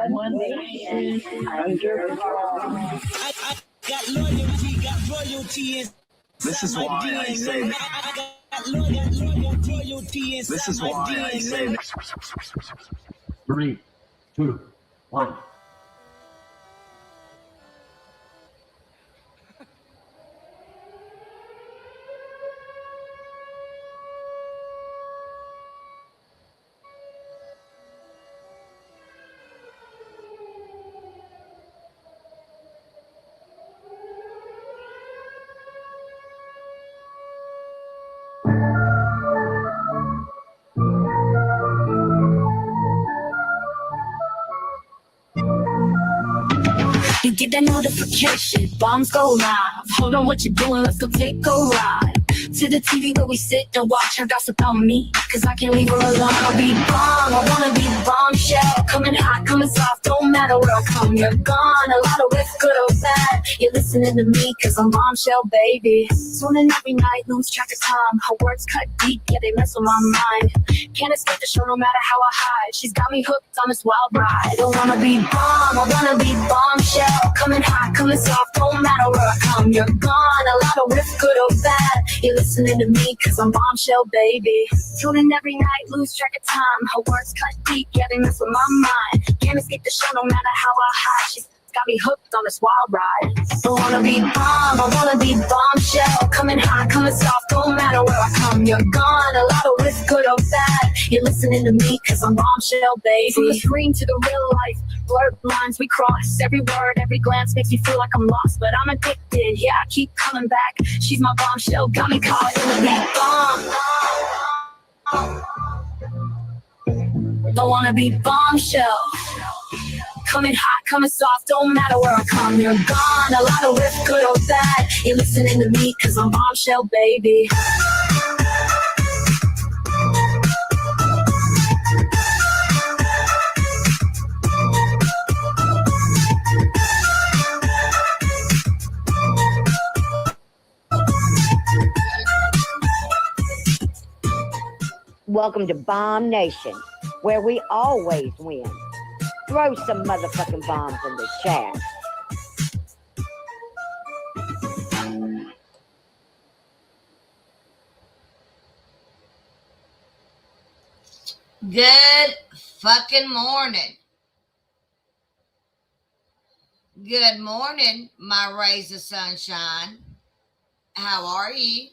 One nation under God. I got royalty This is why I say this is why I say 3, 2, 1. You get that notification, bombs go live. Hold on, what you doing? Let's go take a ride to the TV where we sit and watch her gossip about me. Cause I can't leave her alone. I'll be bomb, I wanna be the bombshell. Coming hot, coming soft, don't matter where I come. You're gone, a lot of it's good or bad. You're listening to me cause I'm bombshell, baby. Swooning every night, lose track of time. Her words cut deep, yeah, they mess with my mind. Can't escape the show no matter how I hide. She's got me hooked on this wild ride. I don't wanna be bomb, I wanna be bombshell. Coming hot, coming soft, don't matter where I come. You're gone, a lot of it's good or bad. You're listening to me cause I'm bombshell, baby. Tuning every night, lose track of time. Her words cut deep, yeah, they mess with my mind. Can't escape the show no matter how I hide. She's got me hooked on this wild ride. I wanna be bomb, I wanna be bombshell. Coming hot, coming soft, don't matter where I come. You're gone, a lot of it's good or bad. You're listening to me cause I'm bombshell, baby. From the screen to the real life, blurred lines we cross. Every word, every glance makes me feel like I'm lost. But I'm addicted, yeah, I keep coming back. She's my bombshell, got me caught in the beat. Bomb, I wanna be bombshell. Coming hot, coming soft, don't matter where I come. You're gone, a lot of it's good or bad. You're listening to me cause I'm bombshell, baby. Welcome to Bomb Nation, where we always win. Throw some motherfucking bombs in the chat. Good fucking morning. Good morning, my rays of sunshine. How are you?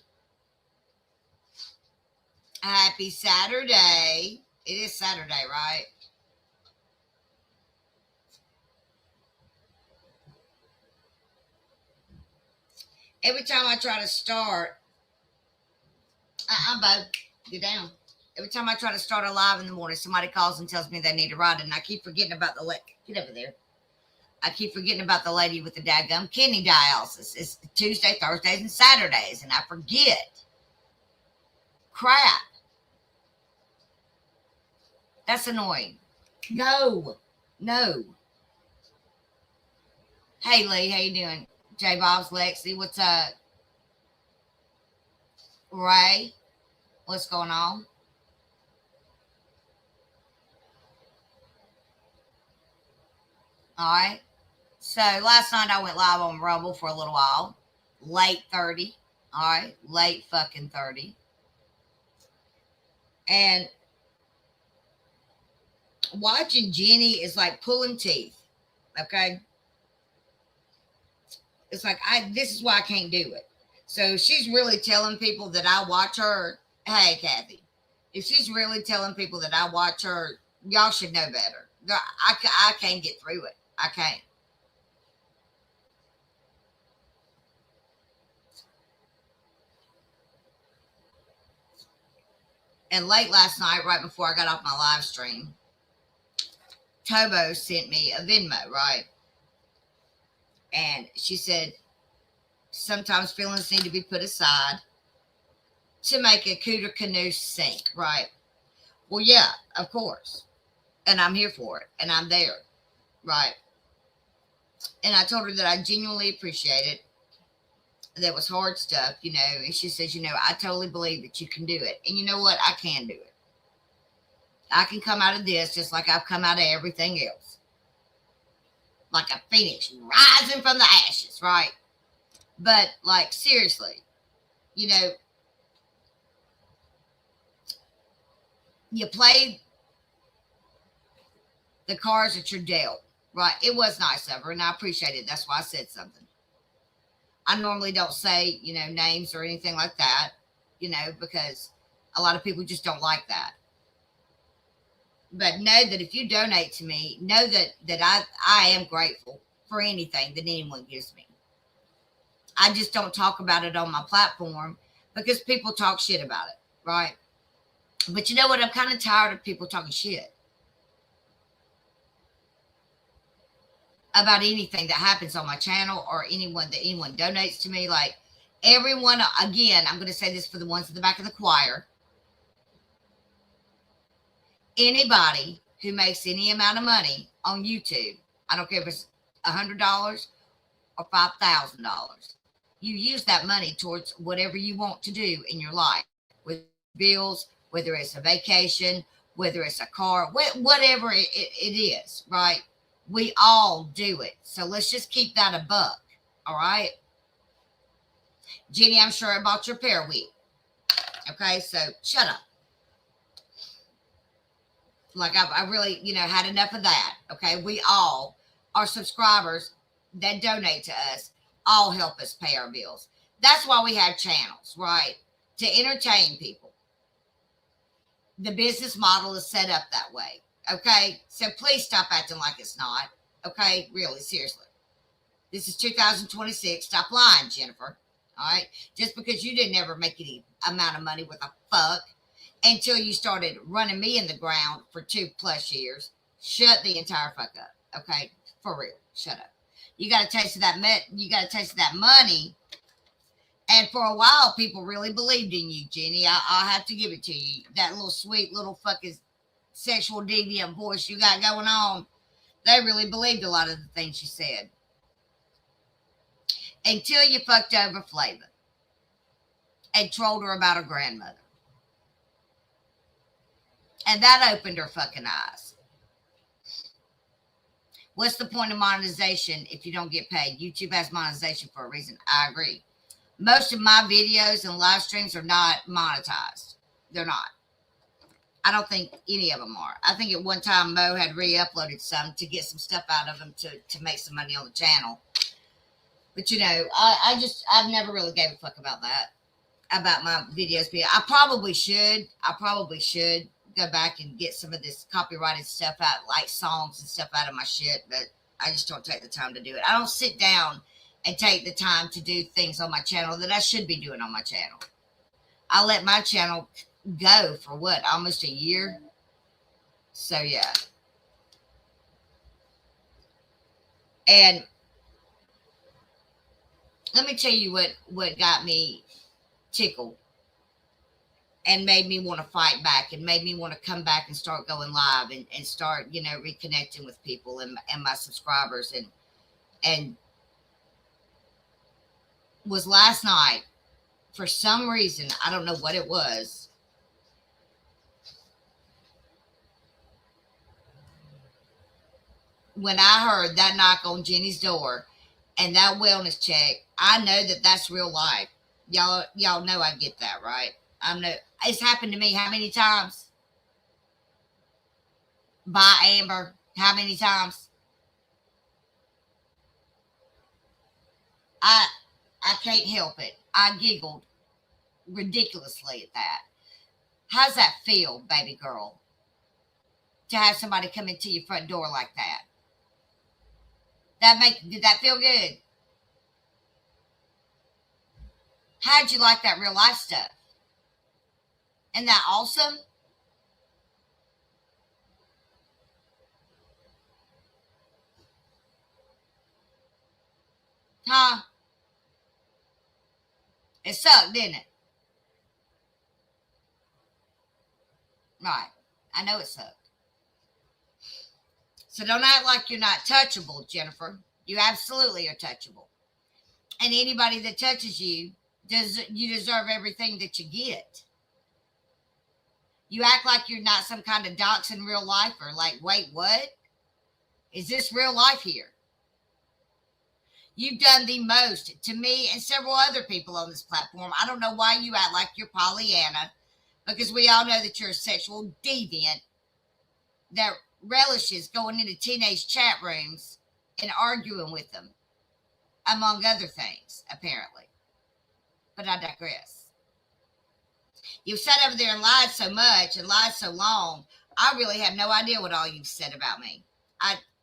Happy Saturday. It is Saturday, right? Every time I try to start, I'm about to get down. Every time I try to start a live in the morning, somebody calls and tells me they need a ride, and I keep forgetting about the get over there. I keep forgetting about the lady with the daggum kidney dialysis. It's Tuesday, Thursdays, and Saturdays, and I forget. Crap. That's annoying. No. Hey, Lee, how you doing? J Bob's, Lexi, what's up? Ray, what's going on? All right. So last night I went live on Rumble for a little while. Late 30. All right. Late fucking 30. And watching Jenny is like pulling teeth. Okay. It's like, this is why I can't do it. So she's really telling people that I watch her. Hey, Kathy, if she's really telling people that I watch her, y'all should know better. I can't get through it. I can't. And late last night, right before I got off my live stream, TOBO sent me a Venmo, right? And she said, sometimes feelings need to be put aside to make a Coter Canoe sink, right? Well, yeah, of course. And I'm here for it. And I'm there, right? And I told her that I genuinely appreciate it. That was hard stuff, you know. And she says, you know, I totally believe that you can do it. And you know what? I can do it. I can come out of this just like I've come out of everything else. like a phoenix rising from the ashes, right? But like seriously, you know, you play the cards that you're dealt, right? It was nice of her, and I appreciate it. That's why I said something. I normally don't say, you know, names or anything like that, you know, because a lot of people just don't like that. But know that if you donate to me, know that I am grateful for anything that anyone gives me. I just don't talk about it on my platform because people talk shit about it, right? But you know what? I'm kind of tired of people talking shit about anything that happens on my channel or anyone donates to me. Like everyone, again, I'm going to say this for the ones in the back of the choir. Anybody who makes any amount of money on YouTube, I don't care if it's $100 or $5,000, you use that money towards whatever you want to do in your life, with bills, whether it's a vacation, whether it's a car, whatever it is, right? We all do it. So let's just keep that a buck, all right? Jenny, I'm sure I bought your Periwks. Okay, so shut up. Like I really, you know, had enough of that. Okay, we all, our subscribers that donate to us, all help us pay our bills. That's why we have channels, right? To entertain people. The business model is set up that way. Okay, so please stop acting like it's not. Okay, really, seriously. This is 2026. Stop lying, Jennifer. All right, just because you didn't ever make any amount of money with a fuck until you started running me in the ground for 2+ years. Shut the entire fuck up. Okay, for real, shut up. You got a taste of that. You got a taste of that money. And for a while, people really believed in you, Jenny. I'll have to give it to you. That little sweet little fucking sexual deviant voice you got going on. They really believed a lot of the things you said. Until you fucked over Flavor and trolled her about her grandmother. And that opened her fucking eyes. What's the point of monetization if you don't get paid? YouTube has monetization for a reason. I agree. Most of my videos and live streams are not monetized. They're not. I don't think any of them are. I think at one time Mo had re-uploaded some to get some stuff out of them to make some money on the channel. But you know, I've never really gave a fuck about that, about my videos. I probably should go back and get some of this copyrighted stuff out, like songs and stuff out of my shit, but I just don't take the time to do it. I don't sit down and take the time to do things on my channel that I should be doing on my channel. I let my channel go for what, almost a year? So yeah. And let me tell you what got me tickled and made me want to fight back and made me want to come back and start going live and start, you know, reconnecting with people and my subscribers and was last night. For some reason, I don't know what it was. When I heard that knock on Jenny's door and that wellness check, I know that that's real life. Y'all know I get that, right? It's happened to me how many times? By Amber, how many times? I can't help it. I giggled ridiculously at that. How's that feel, baby girl? To have somebody come into your front door like that? Did that feel good? How'd you like that real life stuff? Isn't that awesome? Huh? It sucked, didn't it? Right. I know it sucked. So don't act like you're not touchable, Jennifer. You absolutely are touchable. And anybody that touches you, you deserve everything that you get. You act like you're not some kind of dox in real life or like, wait, what? Is this real life here? You've done the most to me and several other people on this platform. I don't know why you act like you're Pollyanna, because we all know that you're a sexual deviant that relishes going into teenage chat rooms and arguing with them, among other things, apparently. But I digress. You've sat over there and lied so much and lied so long. I really have no idea what all you've said about me.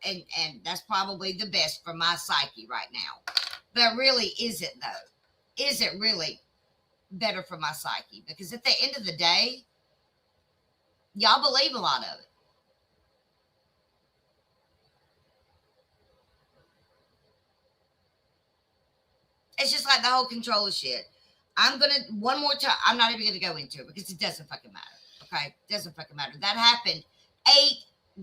And that's probably the best for my psyche right now. But really, is it though? Is it really better for my psyche? Because at the end of the day, y'all believe a lot of it. It's just like the whole controller shit. I'm going to, one more time, I'm not even going to go into it because it doesn't fucking matter. Okay? It doesn't fucking matter. That happened 8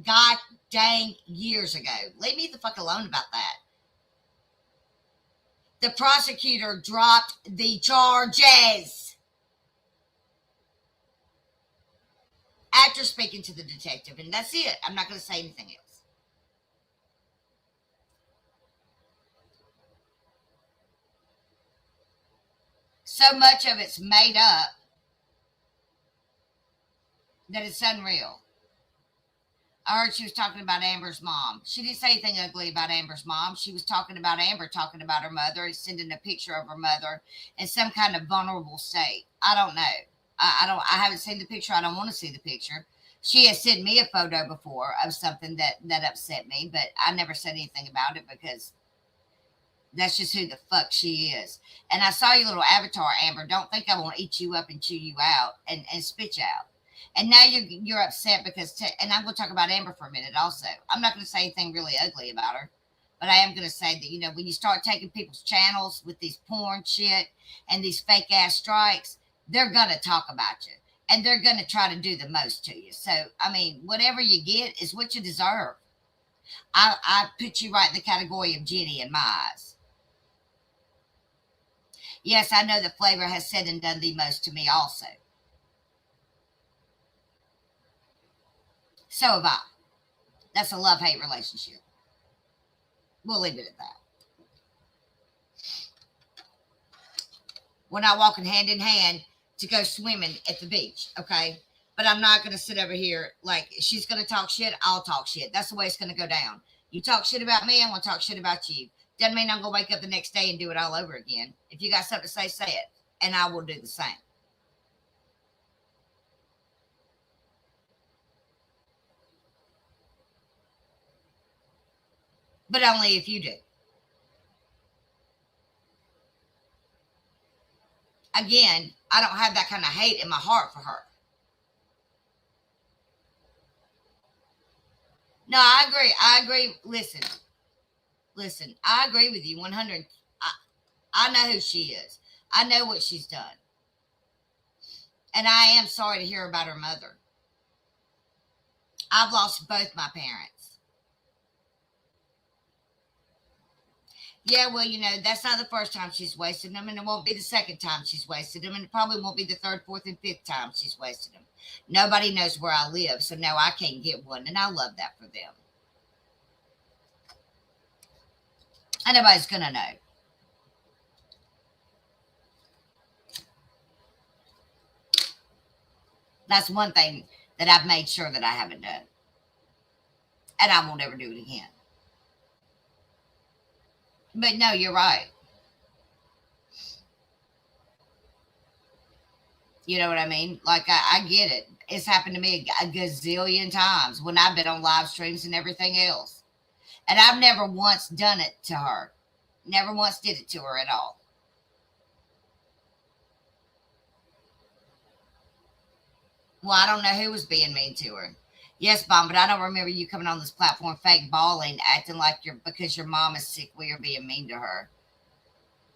god dang years ago. Leave me the fuck alone about that. The prosecutor dropped the charges after speaking to the detective, and that's it. I'm not going to say anything else. So much of it's made up that it's unreal. I heard she was talking about Amber's mom. She didn't say anything ugly about Amber's mom. She was talking about Amber, talking about her mother, and sending a picture of her mother in some kind of vulnerable state. I don't know. I haven't seen the picture. I don't want to see the picture. She has sent me a photo before of something that upset me, but I never said anything about it because that's just who the fuck she is. And I saw your little avatar, Amber. Don't think I won't eat you up and chew you out and spit you out. And now you're upset because, and I'm going to talk about Amber for a minute also. I'm not going to say anything really ugly about her, but I am going to say that, you know, when you start taking people's channels with these porn shit and these fake ass strikes, they're going to talk about you and they're going to try to do the most to you. So, I mean, whatever you get is what you deserve. I put you right in the category of Jenny in my eyes. Yes, I know that Flavor has said and done the most to me also. So have I. That's a love-hate relationship. We'll leave it at that. We're not walking hand in hand to go swimming at the beach, okay? But I'm not going to sit over here like she's going to talk shit, I'll talk shit. That's the way it's going to go down. You talk shit about me, I'm going to talk shit about you. Doesn't mean I'm going to wake up the next day and do it all over again. If you got something to say it. And I will do the same. But only if you do. Again, I don't have that kind of hate in my heart for her. No, I agree. I agree. Listen, I agree with you 100. I know who she is. I know what she's done. And I am sorry to hear about her mother. I've lost both my parents. Yeah, well, you know, that's not the first time she's wasted them, and it won't be the second time she's wasted them, and it probably won't be the third, fourth, and fifth time she's wasted them. Nobody knows where I live, so no, I can't get one, and I love that for them. And nobody's going to know. That's one thing that I've made sure that I haven't done. And I won't ever do it again. But no, you're right. You know what I mean? Like, I get it. It's happened to me a gazillion times when I've been on live streams and everything else. And I've never once done it to her. Never once did it to her at all. Well, I don't know who was being mean to her. Yes, Mom, but I don't remember you coming on this platform fake bawling, acting like because your mom is sick, we are being mean to her.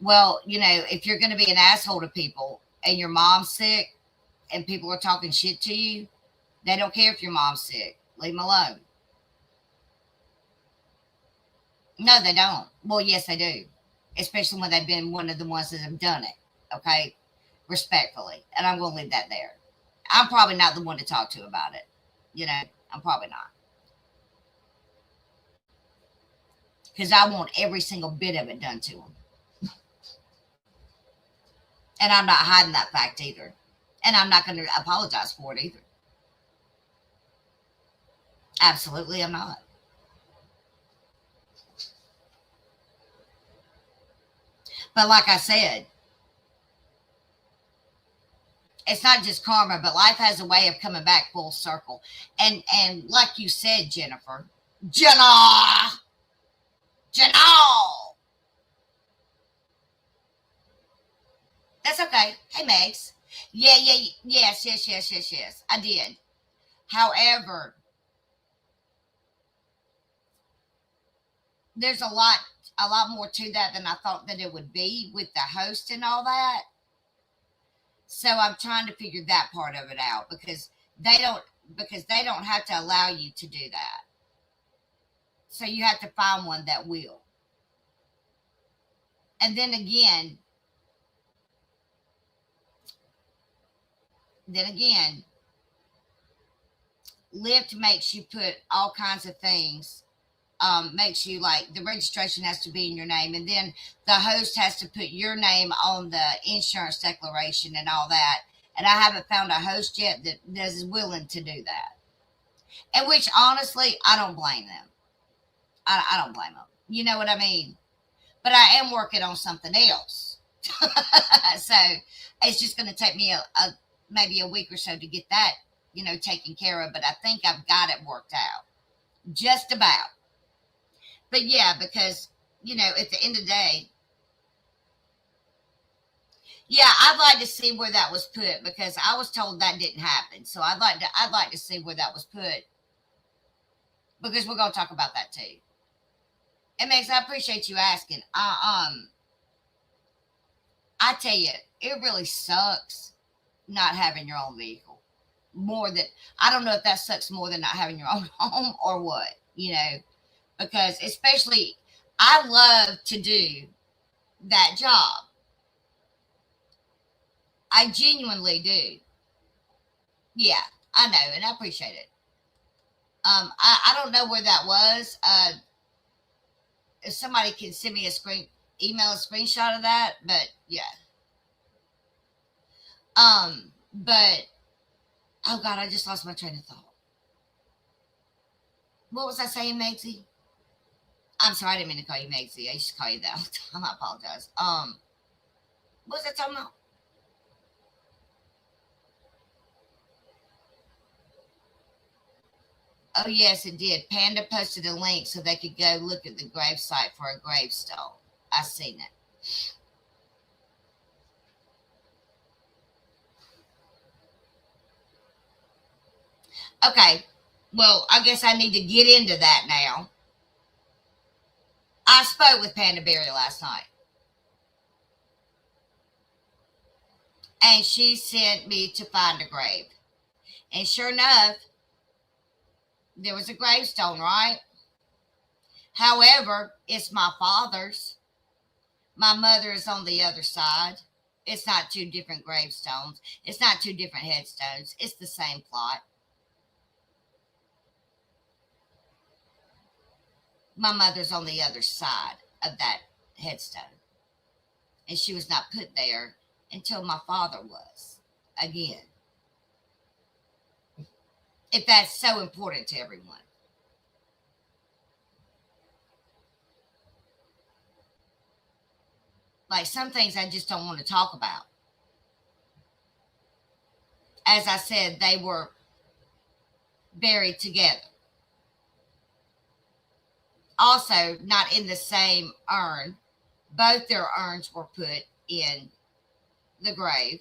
Well, you know, if you're going to be an asshole to people and your mom's sick and people are talking shit to you, they don't care if your mom's sick. Leave them alone. No, they don't. Well, yes, they do. Especially when they've been one of the ones that have done it. Okay? Respectfully. And I'm going to leave that there. I'm probably not the one to talk to about it. You know, I'm probably not. because I want every single bit of it done to them. And I'm not hiding that fact either. And I'm not going to apologize for it either. Absolutely, I'm not. But like I said, it's not just karma, but life has a way of coming back full circle. And like you said, Jenna, that's okay. Hey, Megs. Yes. I did. However, there's a lot more to that than I thought that it would be with the host and all that. So I'm trying to figure that part of it out because they don't have to allow you to do that. So you have to find one that will. And then again, Lyft makes you put all kinds of things. Makes you like the registration has to be in your name, and then the host has to put your name on the insurance declaration and all that. And I haven't found a host yet that is willing to do that. And which honestly, I don't blame them. I don't blame them. You know what I mean? But I am working on something else. So it's just going to take me maybe a week or so to get that, taken care of. But I think I've got it worked out. Just about. But yeah, because, at the end of the day, yeah, I'd like to see where that was put because I was told that didn't happen. So I'd like to see where that was put because we're going to talk about that too. And Max, I appreciate you asking. I tell you, it really sucks not having your own vehicle. I don't know if that sucks more than not having your own home or what, because especially I love to do that job. I genuinely do. Yeah, I know, and I appreciate it. I don't know where that was. If somebody can send me email a screenshot of that, but yeah. But oh God, I just lost my train of thought. What was I saying, Megsy? I'm sorry, I didn't mean to call you Megsy. I used to call you that all the time. I apologize. What was I talking about? Oh, yes, it did. Panda posted a link so they could go look at the gravesite for a gravestone. I seen it. Okay, well, I guess I need to get into that now. I spoke with Panda Berry last night. And she sent me to find a grave. And sure enough, there was a gravestone, right? However, it's my father's. My mother is on the other side. It's not two different gravestones. It's not two different headstones. It's the same plot. My mother's on the other side of that headstone. And she was not put there until my father was. Again. If that's so important to everyone. Like some things I just don't want to talk about. As I said, they were buried together. Also, not in the same urn. Both their urns were put in the grave.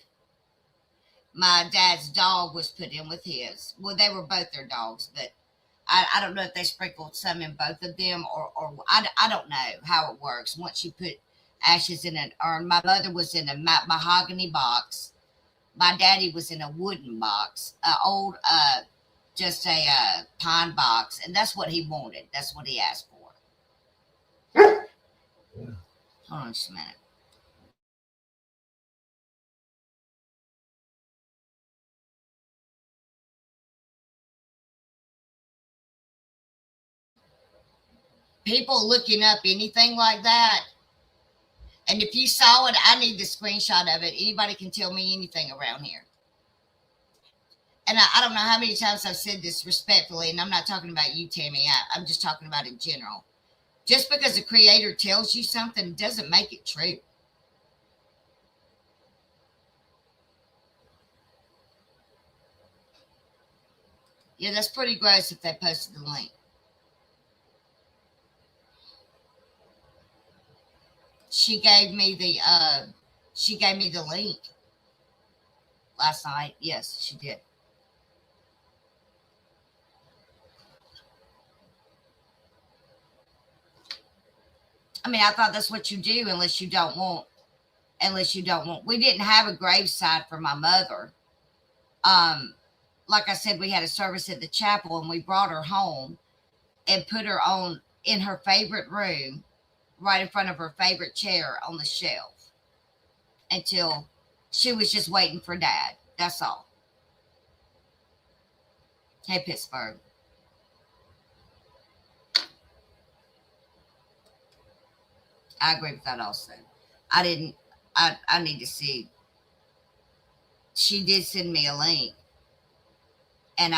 My dad's dog was put in with his. Well, they were both their dogs, but I don't know if they sprinkled some in both of them or I don't know how it works. Once you put ashes in an urn, my mother was in a mahogany box. My daddy was in a wooden box, old, just a pine box, and that's what he wanted. That's what he asked for. Hold on just a minute. people looking up anything like that. And if you saw it, I need the screenshot of it. Anybody can tell me anything around here. And I don't know how many times I've said this respectfully, and I'm not talking about you, Tammy. I'm just talking about in general. Just because a creator tells you something doesn't make it true. Yeah, that's pretty gross if they posted the link. She gave me the link last night. Yes, she did. I mean, I thought that's what you do unless you don't want. We didn't have a graveside for my mother. Like I said, we had a service at the chapel and we brought her home and put her on in her favorite room, right in front of her favorite chair on the shelf until she was just waiting for Dad. That's all. Hey, Pittsburgh. I agree with that also. I need to see. She did send me a link. And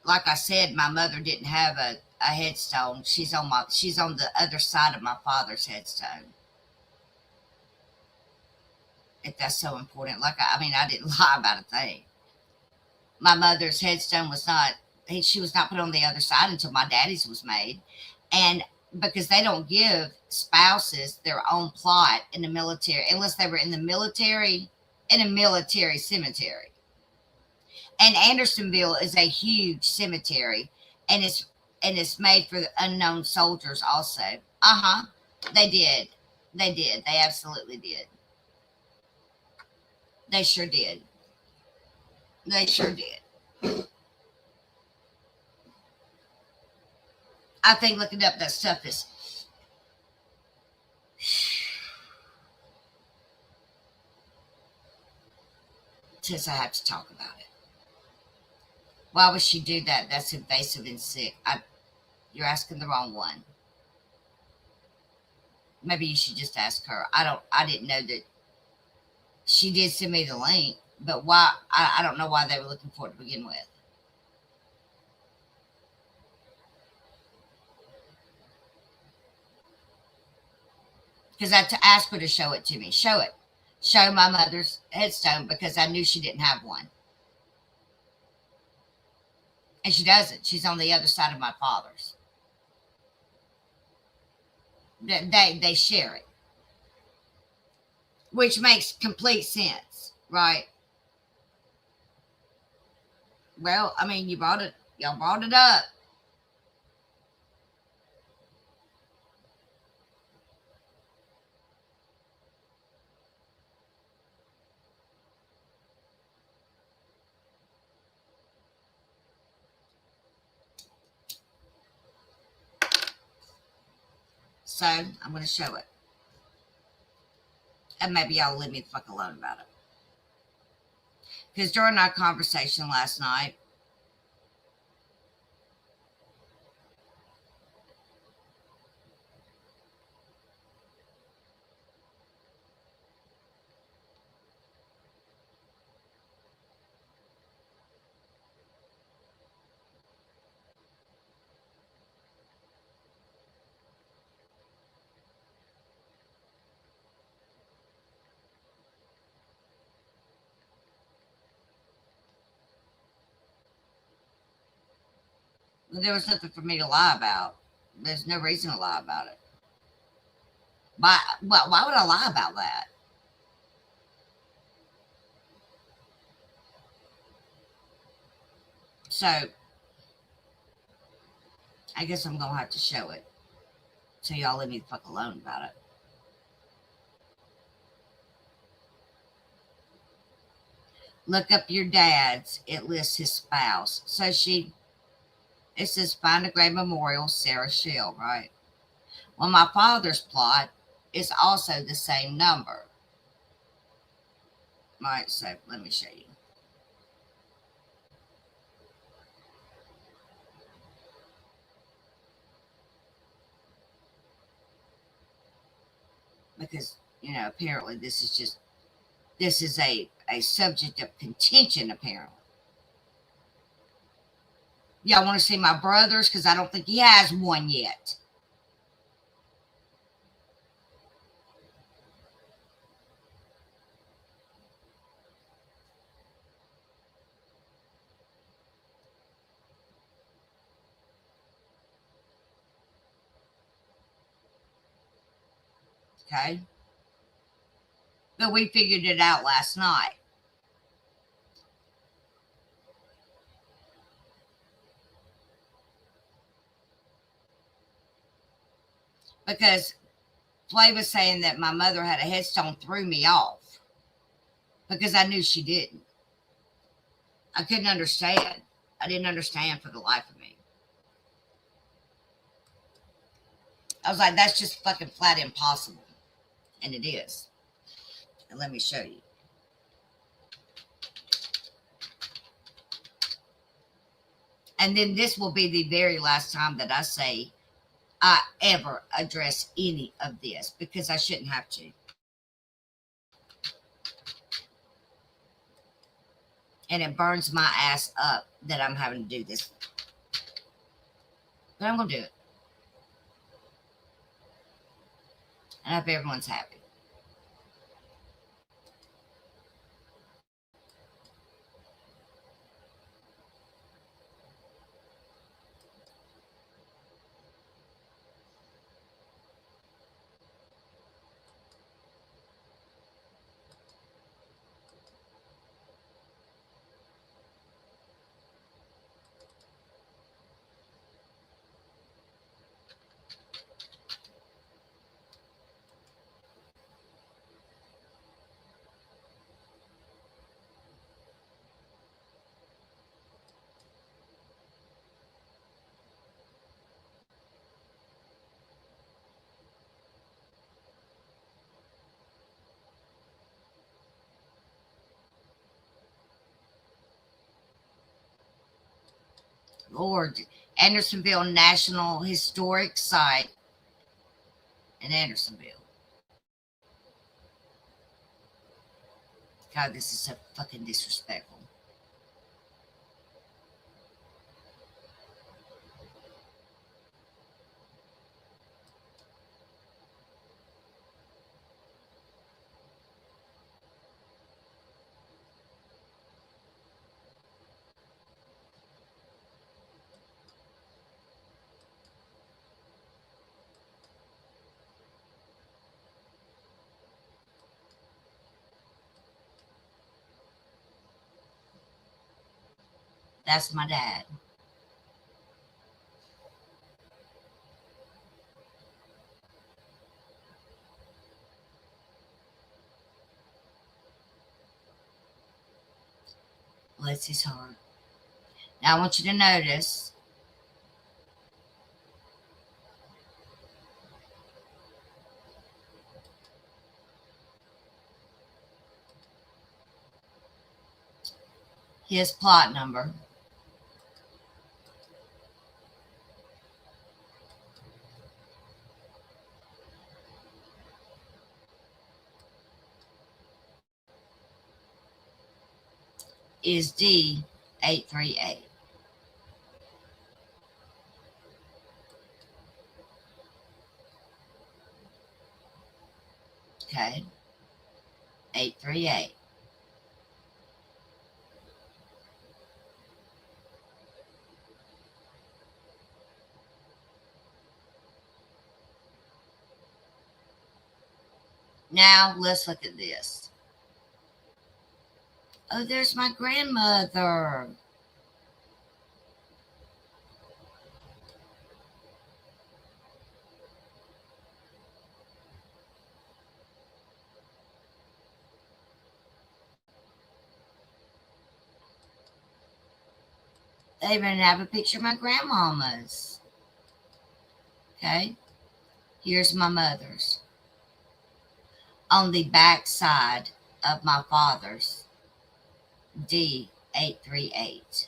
like I said, my mother didn't have a headstone. She's on the other side of my father's headstone. If that's so important. I didn't lie about a thing. My mother's headstone she was not put on the other side until my daddy's was made. And because they don't give spouses their own plot in the military unless they were in a military cemetery. And Andersonville is a huge cemetery, and it's made for the unknown soldiers also. They did. They absolutely did. They sure did. I think looking up that stuff is since I have to talk about it. Why would she do that? That's invasive and sick. You're asking the wrong one. Maybe you should just ask her. I didn't know that she did send me the link, but why? I don't know why they were looking for it to begin with. Because I asked her to show it to me. Show it. Show my mother's headstone because I knew she didn't have one. And she doesn't. She's on the other side of my father's. They share it. Which makes complete sense, right? Well, I mean, y'all brought it up. So I'm going to show it. And maybe y'all leave me the fuck alone about it. Because during our conversation last night, there was nothing for me to lie about. There's no reason to lie about it. Why would I lie about that? So, I guess I'm going to have to show it. So y'all leave me the fuck alone about it. Look up your dad's. It lists his spouse. So it says find a grave memorial, Sarah Shell, right? Well, my father's plot is also the same number. Right, so let me show you. because, you know, apparently this is a subject of contention, apparently. Y'all want to see my brothers? Because I don't think he has one yet. Okay. But we figured it out last night. Because Flay was saying that my mother had a headstone threw me off. Because I knew she didn't. I couldn't understand. I didn't understand for the life of me. I was like, that's just fucking flat impossible. And it is. And let me show you. And then this will be the very last time that I say I ever address any of this, because I shouldn't have to. And it burns my ass up that I'm having to do this. But I'm going to do it. And I hope everyone's happy. Lord, Andersonville National Historic Site in Andersonville. God, this is so fucking disrespectful. That's my dad. Bless his heart. Now I want you to notice his plot number. Is D838. Okay. 838. Now let's look at this. Oh, there's my grandmother. They even have a picture of my grandmama's. Okay. Here's my mother's. On the back side of my father's. D838.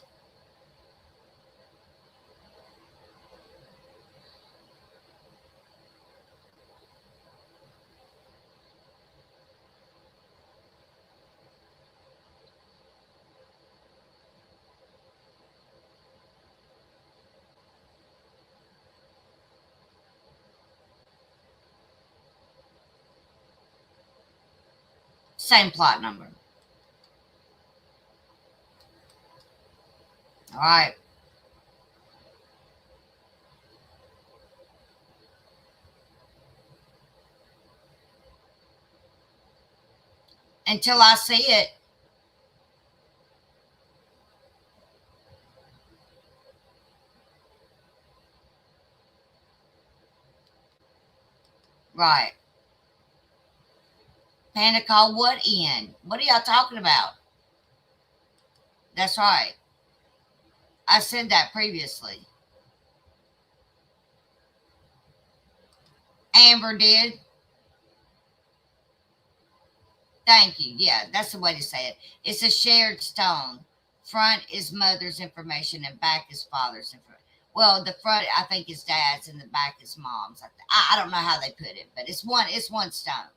Same plot number. All right. Until I see it. Right. Panic call what in? What are y'all talking about? That's right. I said that previously. Amber did. Thank you. Yeah, that's the way to say it. It's a shared stone. Front is mother's information and back is father's information. Well, the front I think is dad's and the back is mom's. I don't know how they put it, but it's one stone.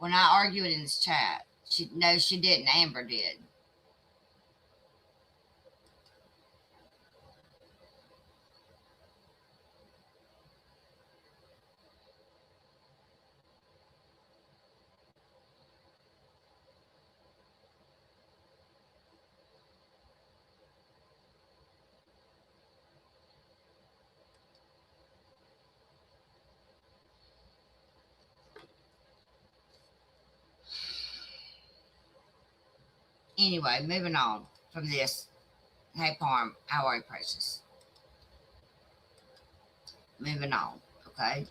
We're not arguing in this chat. She didn't. Amber did. Anyway, moving on from this. Hey, Parm, how are you, precious? Moving on, okay?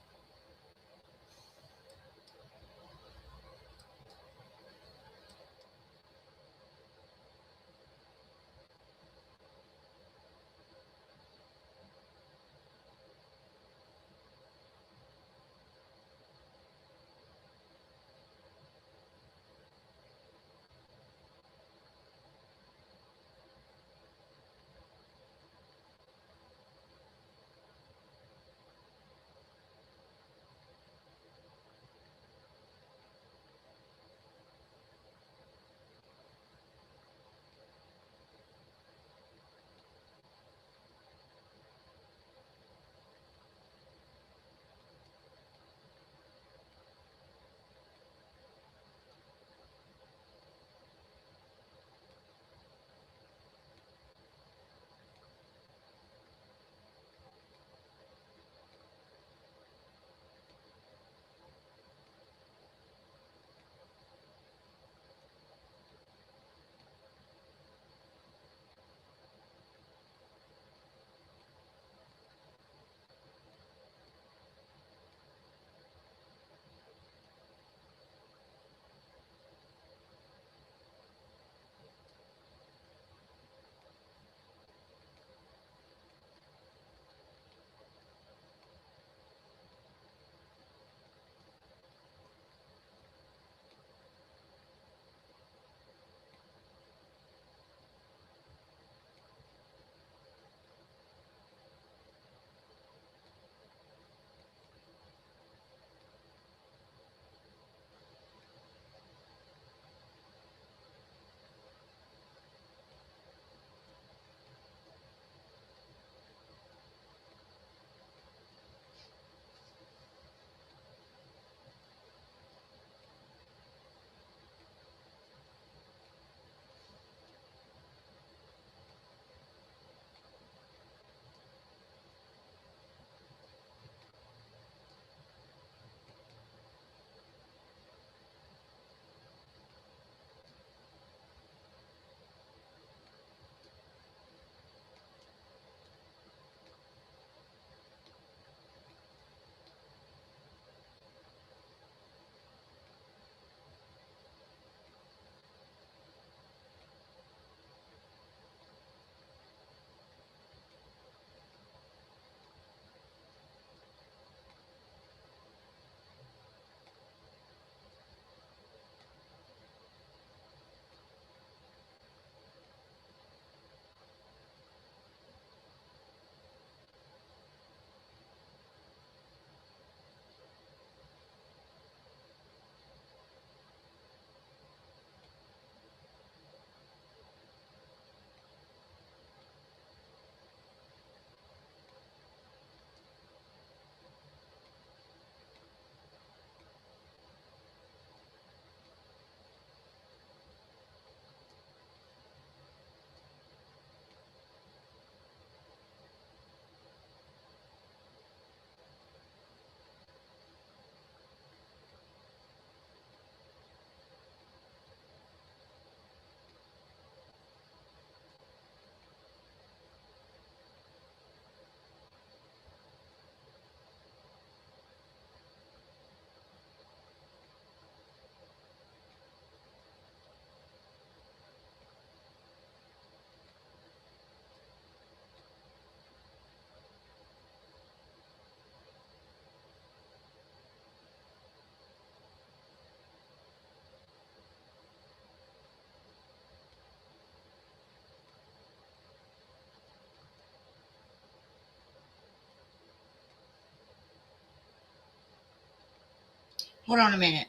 Hold on a minute,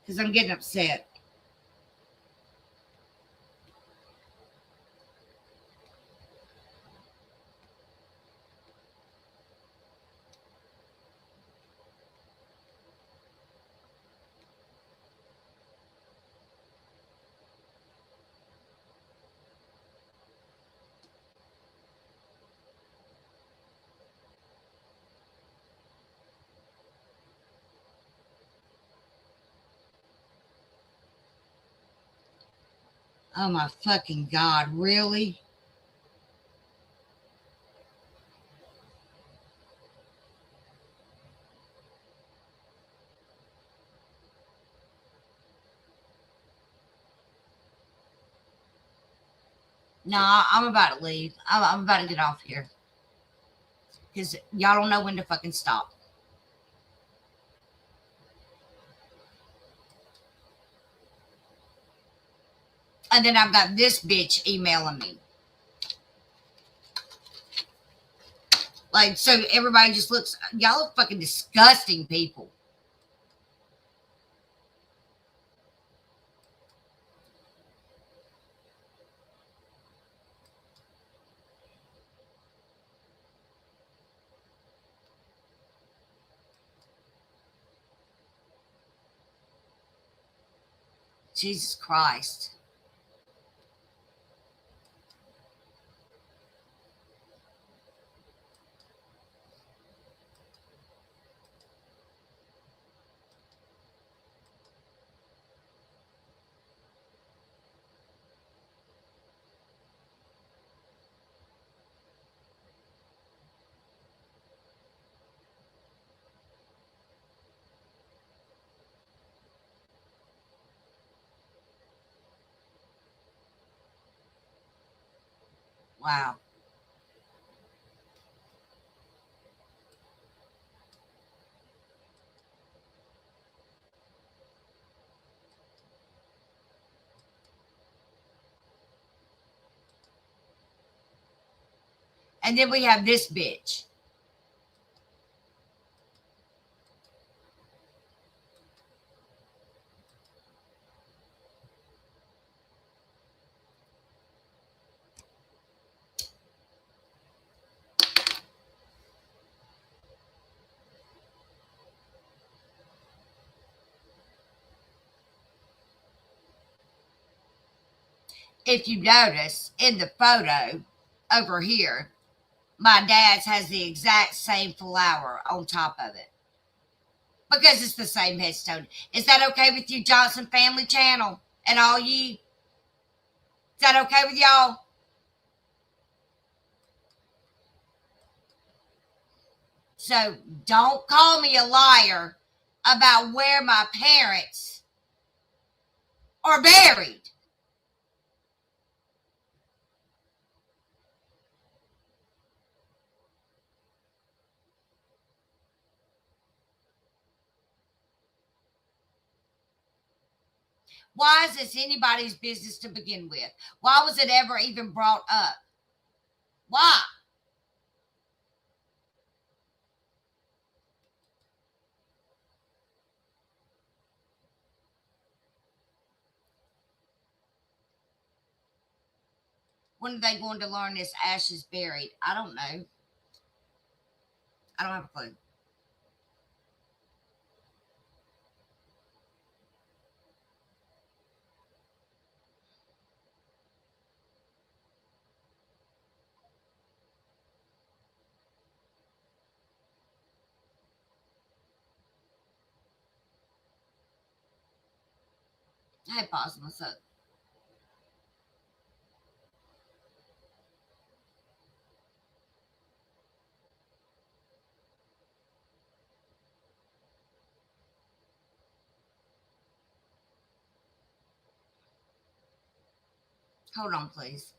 because I'm getting upset. Oh my fucking God, really? No, I'm about to leave. I'm about to get off here. Because y'all don't know when to fucking stop. And then I've got this bitch emailing me. Like, so everybody just looks, y'all are fucking disgusting people. Jesus Christ. Wow. And then we have this bitch. If you notice in the photo over here, my dad's has the exact same flower on top of it. Because it's the same headstone. Is that okay with you, Johnson Family Channel? And all you? Is that okay with y'all? So don't call me a liar about where my parents are buried. Why is this anybody's business to begin with? Why was it ever even brought up? Why? When are they going to learn this ash is buried? I don't know. I don't have a clue. Hey, pause. What's up? Hold on, please.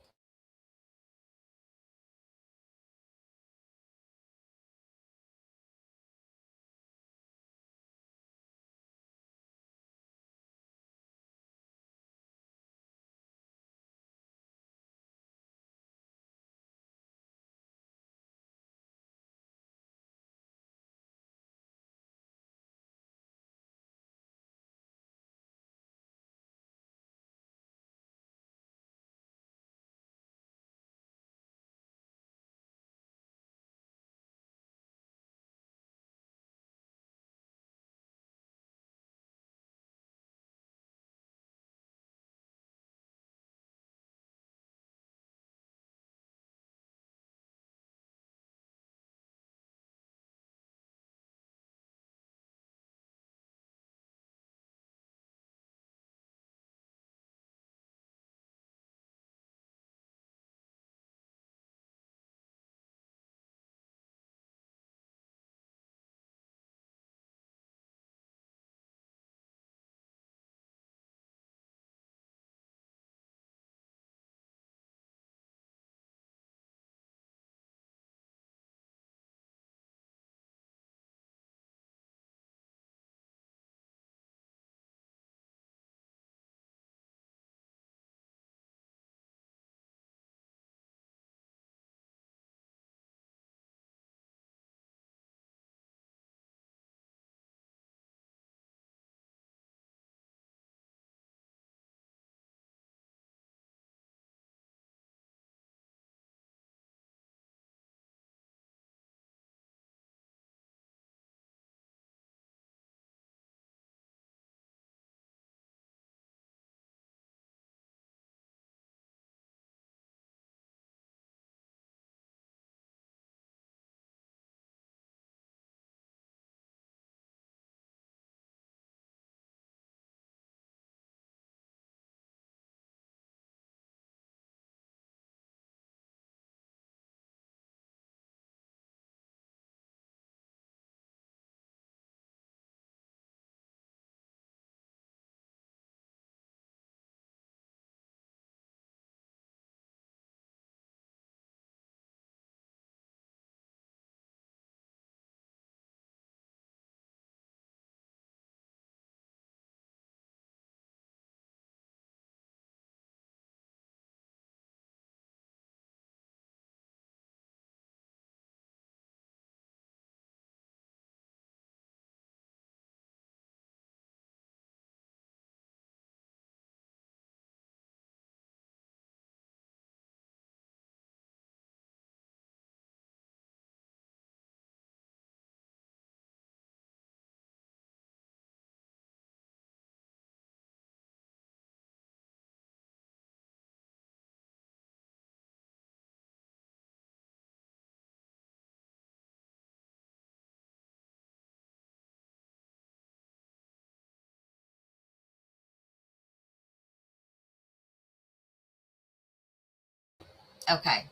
Okay.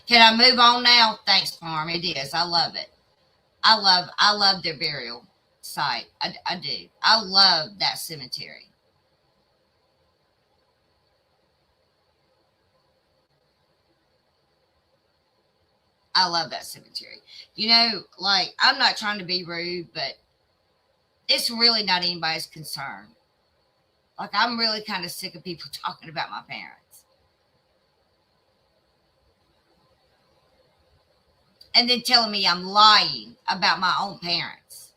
Can I move on now? Thanks, Farm. It is. I love it. I love their burial site. I do. I love that cemetery. I love that cemetery. You know, like, I'm not trying to be rude, but it's really not anybody's concern. Like, I'm really kind of sick of people talking about my parents. And then telling me I'm lying about my own parents.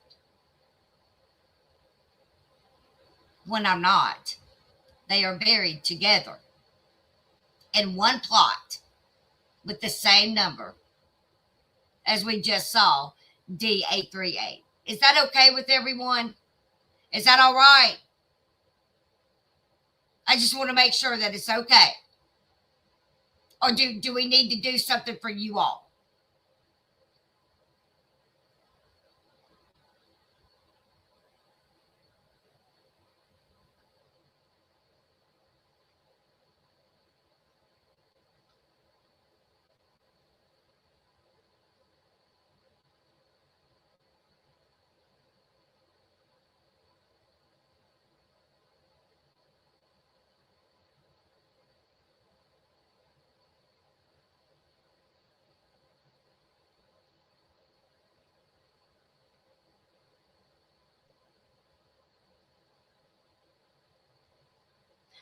When I'm not. They are buried together in one plot with the same number as we just saw, D838. Is that okay with everyone? Is that all right? I just want to make sure that it's okay. Or do we need to do something for you all?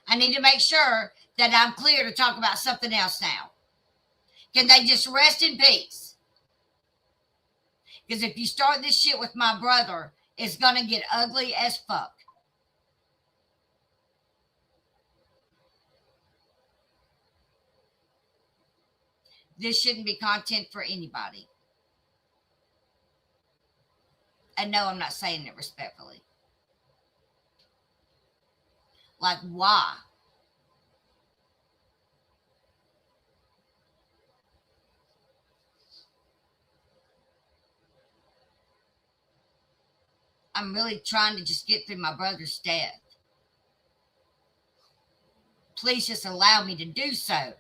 I need to make sure that I'm clear to talk about something else now. Can they just rest in peace? Because if you start this shit with my brother, it's going to get ugly as fuck. This shouldn't be content for anybody. And no, I'm not saying it respectfully. Like, why? I'm really trying to just get through my brother's death. Please just allow me to do so.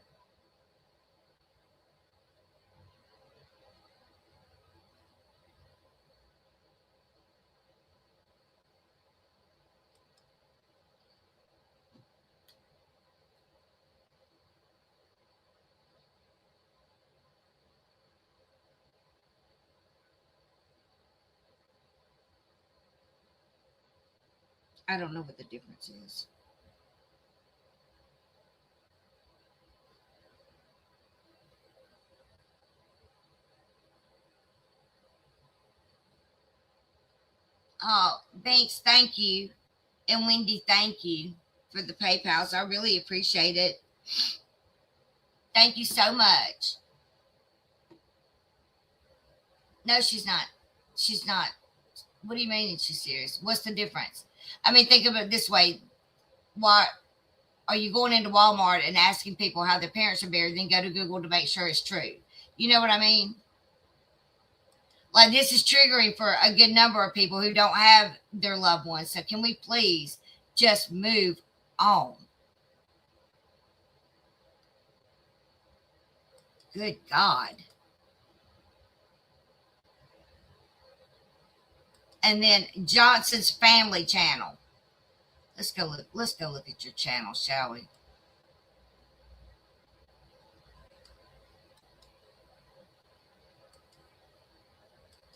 I don't know what the difference is. Oh, Banks, thank you. And Wendy, thank you for the PayPals. I really appreciate it. Thank you so much. No, she's not. She's not. What do you mean she's serious? What's the difference? I mean, think of it this way. Why are you going into Walmart and asking people how their parents are buried, then go to Google to make sure it's true? You know what I mean? Like, this is triggering for a good number of people who don't have their loved ones. So can we please just move on? Good God. And then Johnson's Family Channel. Let's go look at your channel, shall we?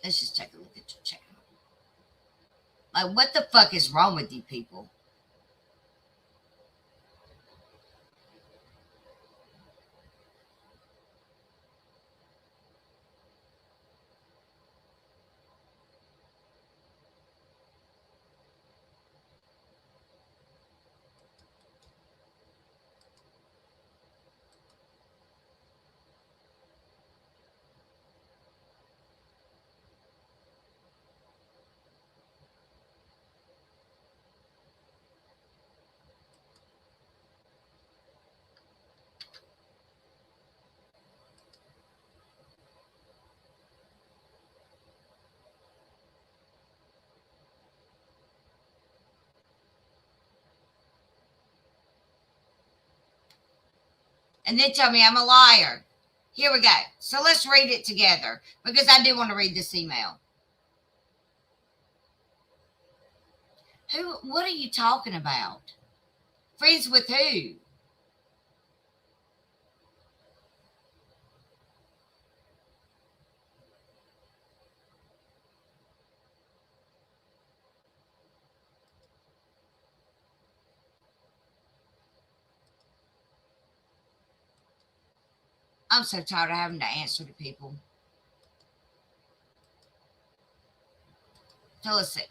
Let's just take a look at your channel. Like, what the fuck is wrong with you people? and then tell me I'm a liar. Here we go. So let's read it together because I do want to read this email. What are you talking about? Friends with who? I'm so tired of having to answer to people. So let's see.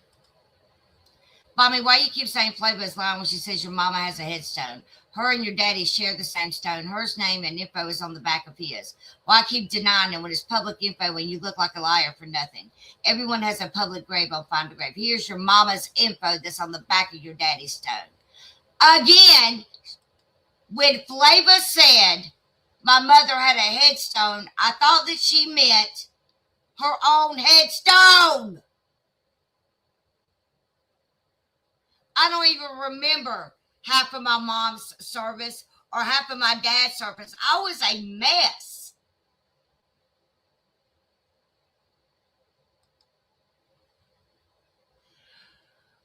Mommy, why you keep saying Flavor's lying when she says your mama has a headstone? Her and your daddy share the same stone. Hers name and info is on the back of his. Why keep denying it when it's public info when you look like a liar for nothing? Everyone has a public grave on Find a Grave. Here's your mama's info that's on the back of your daddy's stone. Again, when Flavor said my mother had a headstone, I thought that she meant her own headstone. I don't even remember half of my mom's service or half of my dad's service. I was a mess.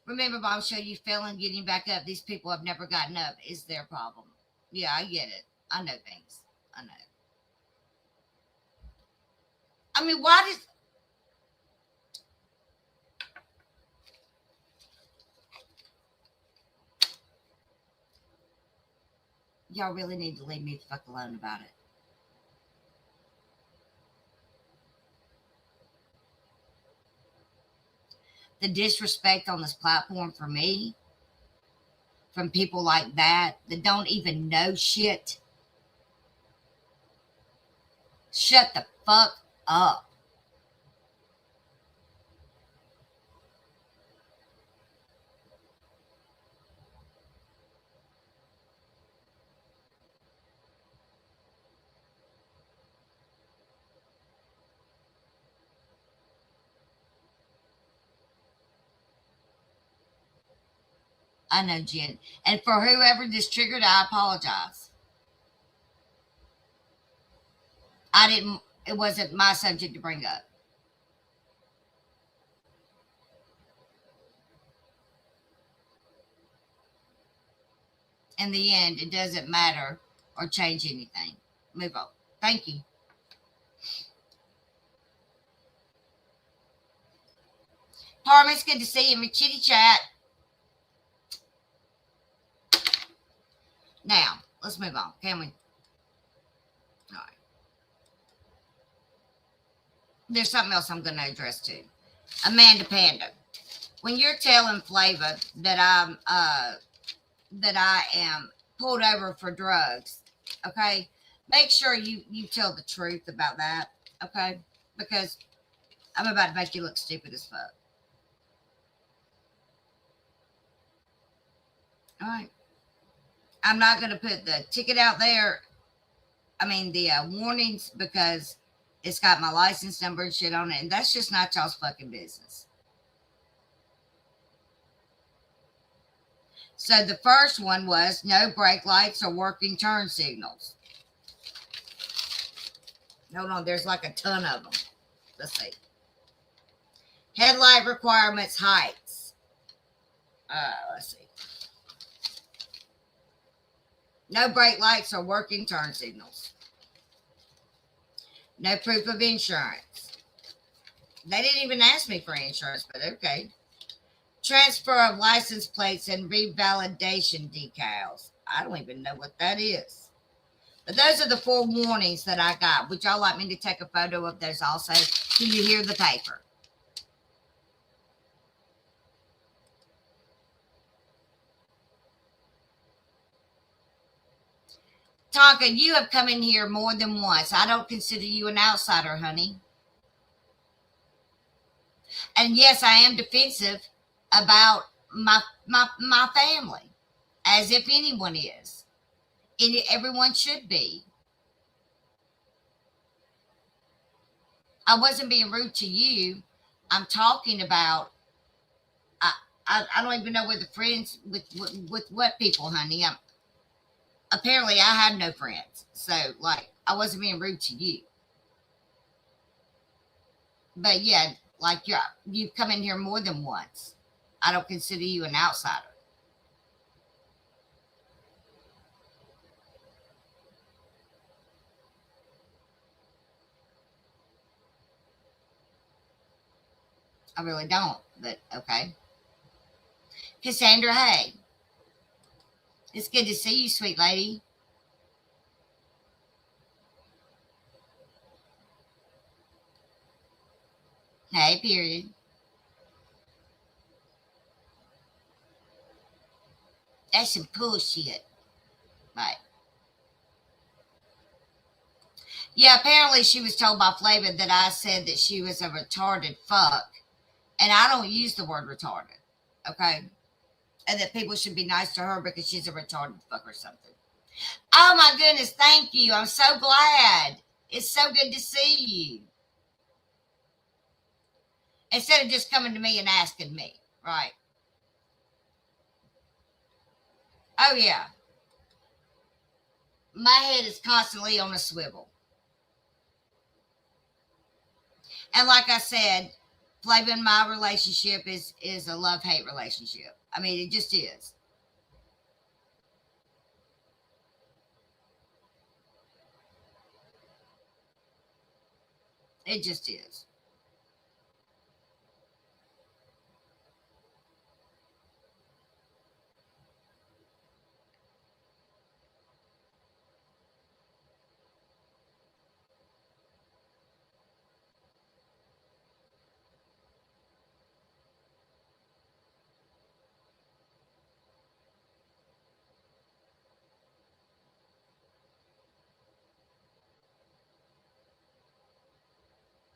Remember, Mom showed you failing getting back up. These people have never gotten up. Is their problem. Yeah, I get it. I know things. I know. I mean, why does... Y'all really need to leave me the fuck alone about it. The disrespect on this platform for me, from people like that don't even know shit. Shut the fuck up. I know, Jen. And for whoever this triggered, I apologize. It wasn't my subject to bring up. In the end, it doesn't matter or change anything. Move on. Thank you. Parma, it's good to see you in my chitty chat. Now, let's move on, can we? All right. There's something else I'm going to address too. Amanda Panda. When you're telling Flava that I am pulled over for drugs, okay, make sure you tell the truth about that, okay? Because I'm about to make you look stupid as fuck. All right. I'm not going to put the ticket out there. I mean, the warnings, because it's got my license number and shit on it. And that's just not y'all's fucking business. So the first one was no brake lights or working turn signals. Hold on. There's like a ton of them. Let's see. Headlight requirements, heights. Let's see. No brake lights or working turn signals. No proof of insurance. They didn't even ask me for insurance, but okay. Transfer of license plates and revalidation decals. I don't even know what that is. But those are the 4 warnings that I got. Would y'all like me to take a photo of those also? Can you hear the paper? Tonka, you have come in here more than once. I don't consider you an outsider, honey. And yes, I am defensive about my family, as if anyone is. And everyone should be. I wasn't being rude to you. I'm talking about, I don't even know where the friends, with what people, honey. apparently I had no friends. So, like, I wasn't being rude to you. But yeah, like you've come in here more than once. I don't consider you an outsider. I really don't, but okay. Cassandra, hey. It's good to see you, sweet lady. Hey, period. That's some bullshit. Right. Yeah, apparently she was told by Flavor that I said that she was a retarded fuck. And I don't use the word retarded. Okay? And that people should be nice to her because she's a retarded fuck or something. Oh my goodness, thank you. I'm so glad. It's so good to see you. Instead of just coming to me and asking me, right? Oh, yeah. My head is constantly on a swivel. And like I said, Flavor and my relationship is a love-hate relationship. I mean, it just is. It just is.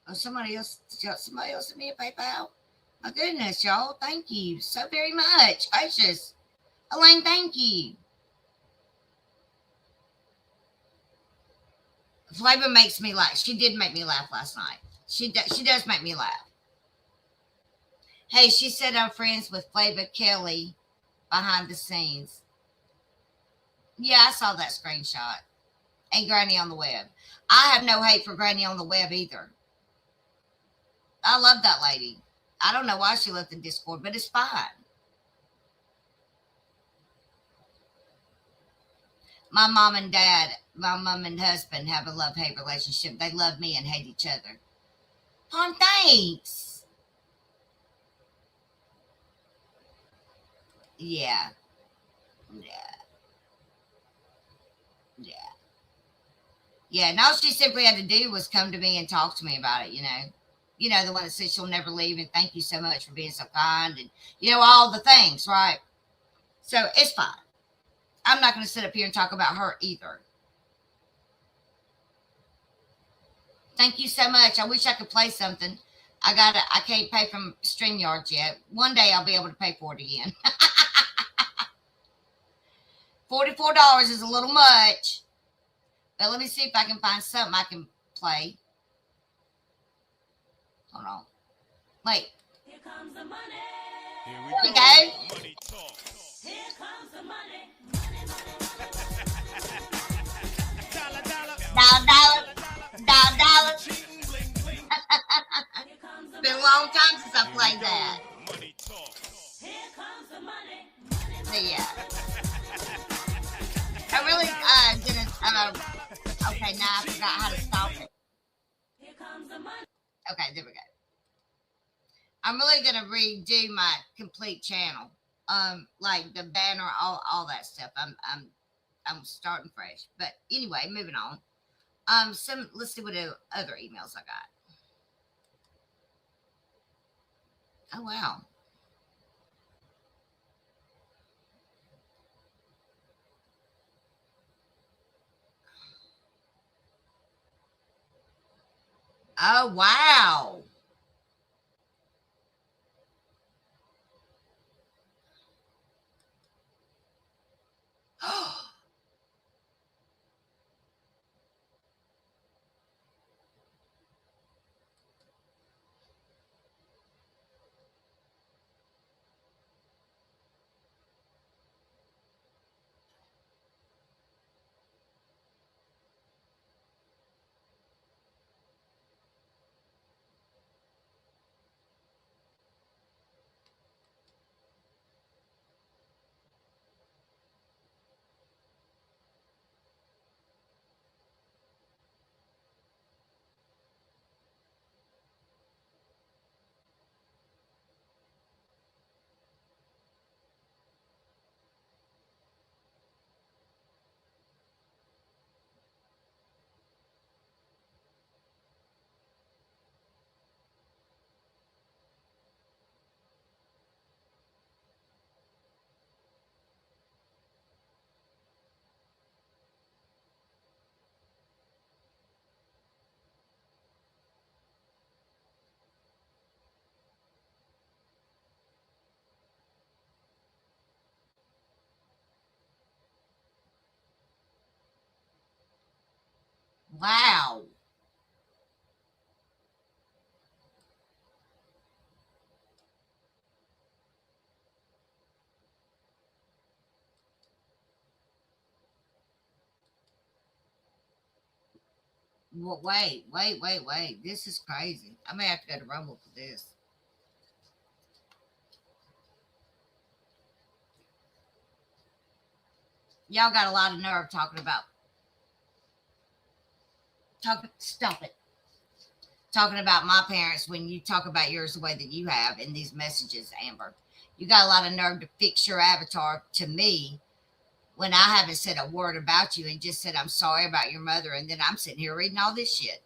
Oh, somebody else sent me a PayPal. My goodness, y'all. Thank you so very much. Gracious. Elaine, thank you. Flavor makes me laugh. She did make me laugh last night. She does make me laugh. Hey, she said I'm friends with Flavor Kelly behind the scenes. Yeah, I saw that screenshot. And Granny on the web. I have no hate for Granny on the web either. I love that lady. I don't know why she left the Discord, but it's fine. My mom and husband have a love-hate relationship. They love me and hate each other. Thanks. Yeah. Yeah, and all she simply had to do was come to me and talk to me about it, you know. You know, the one that says she'll never leave and thank you so much for being so kind and, you know, all the things, right? So it's fine. I'm not going to sit up here and talk about her either. Thank you so much. I wish I could play something. I can't pay from StreamYard yet. One day I'll be able to pay for it again. $44 is a little much. But let me see if I can find something I can play. Hold on. Wait. Here comes the money. Here we go. Money talk. Here comes the money. Dollar. It's been a long time since I played that. Here comes the money. So yeah. I really didn't. Okay, now I forgot how to stop it. Here comes the money. Okay, there we go. I'm really gonna redo my complete channel. Like the banner, all that stuff. I'm starting fresh. But anyway, moving on. Let's see what other emails I got. Oh wow. Oh wow. Wow. Well, wait. This is crazy. I may have to go to Rumble for this. Y'all got a lot of nerve talking about. Stop it. Talking about my parents when you talk about yours the way that you have in these messages, Amber. You got a lot of nerve to fix your avatar to me when I haven't said a word about you and just said I'm sorry about your mother, and then I'm sitting here reading all this shit.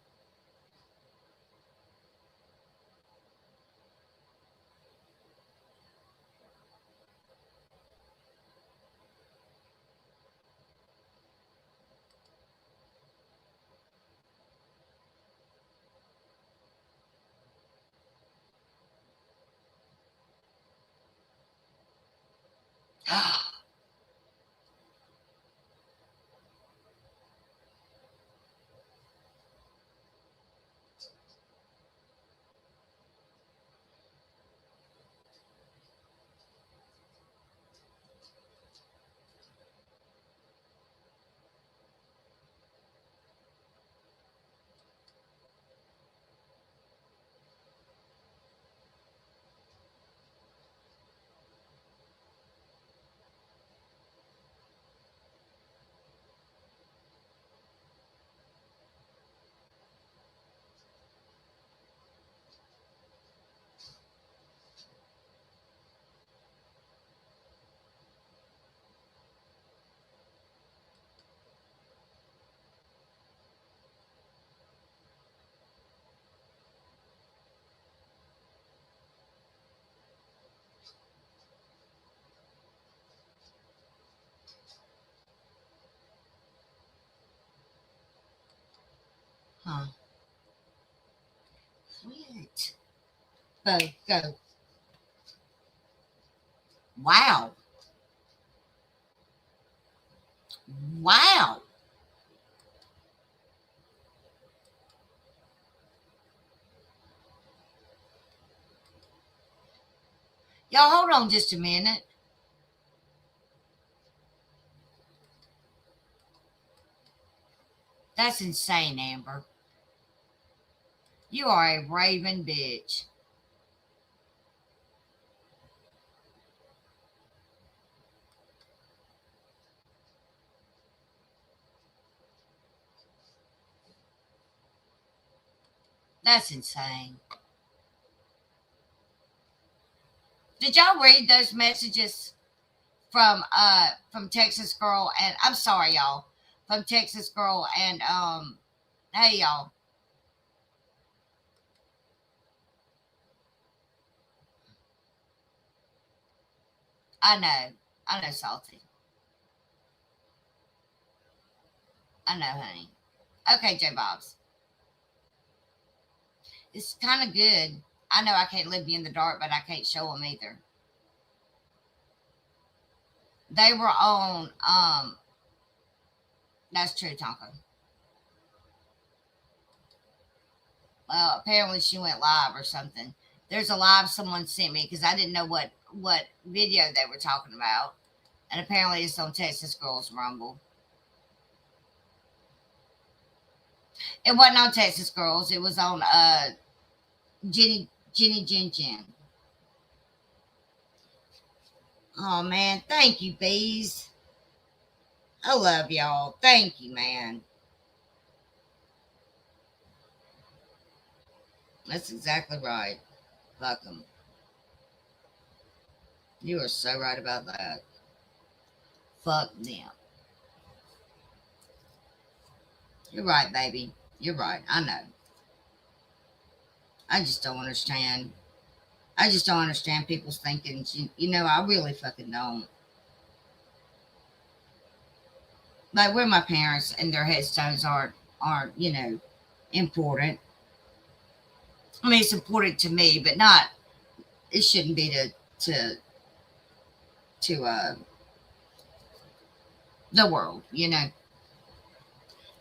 Huh. Quit. Go. Wow. Wow. Y'all hold on just a minute. That's insane, Amber. You are a raving bitch. That's insane. Did y'all read those messages from Texas Girl? And I'm sorry, y'all. From Texas Girl and hey y'all. I know, Salty. I know, honey. Okay, J Bobs. It's kind of good. I know I can't leave you in the dark, but I can't show them either. They were on, that's true, Tonka. Well, apparently she went live or something. There's a live someone sent me because I didn't know what video they were talking about. And apparently it's on Texas Girls Rumble. It wasn't on Texas Girls. It was on Jenny Jin Jin. Oh man, thank you, bees. I love y'all. Thank you, man. That's exactly right. Fuck them. You are so right about that. Fuck them. You're right, baby. You're right. I know. I just don't understand. I just don't understand people's thinking. You know, I really fucking don't. Like where my parents and their headstones aren't, you know, important. I mean, it's important to me, but not. It shouldn't be to the world, you know.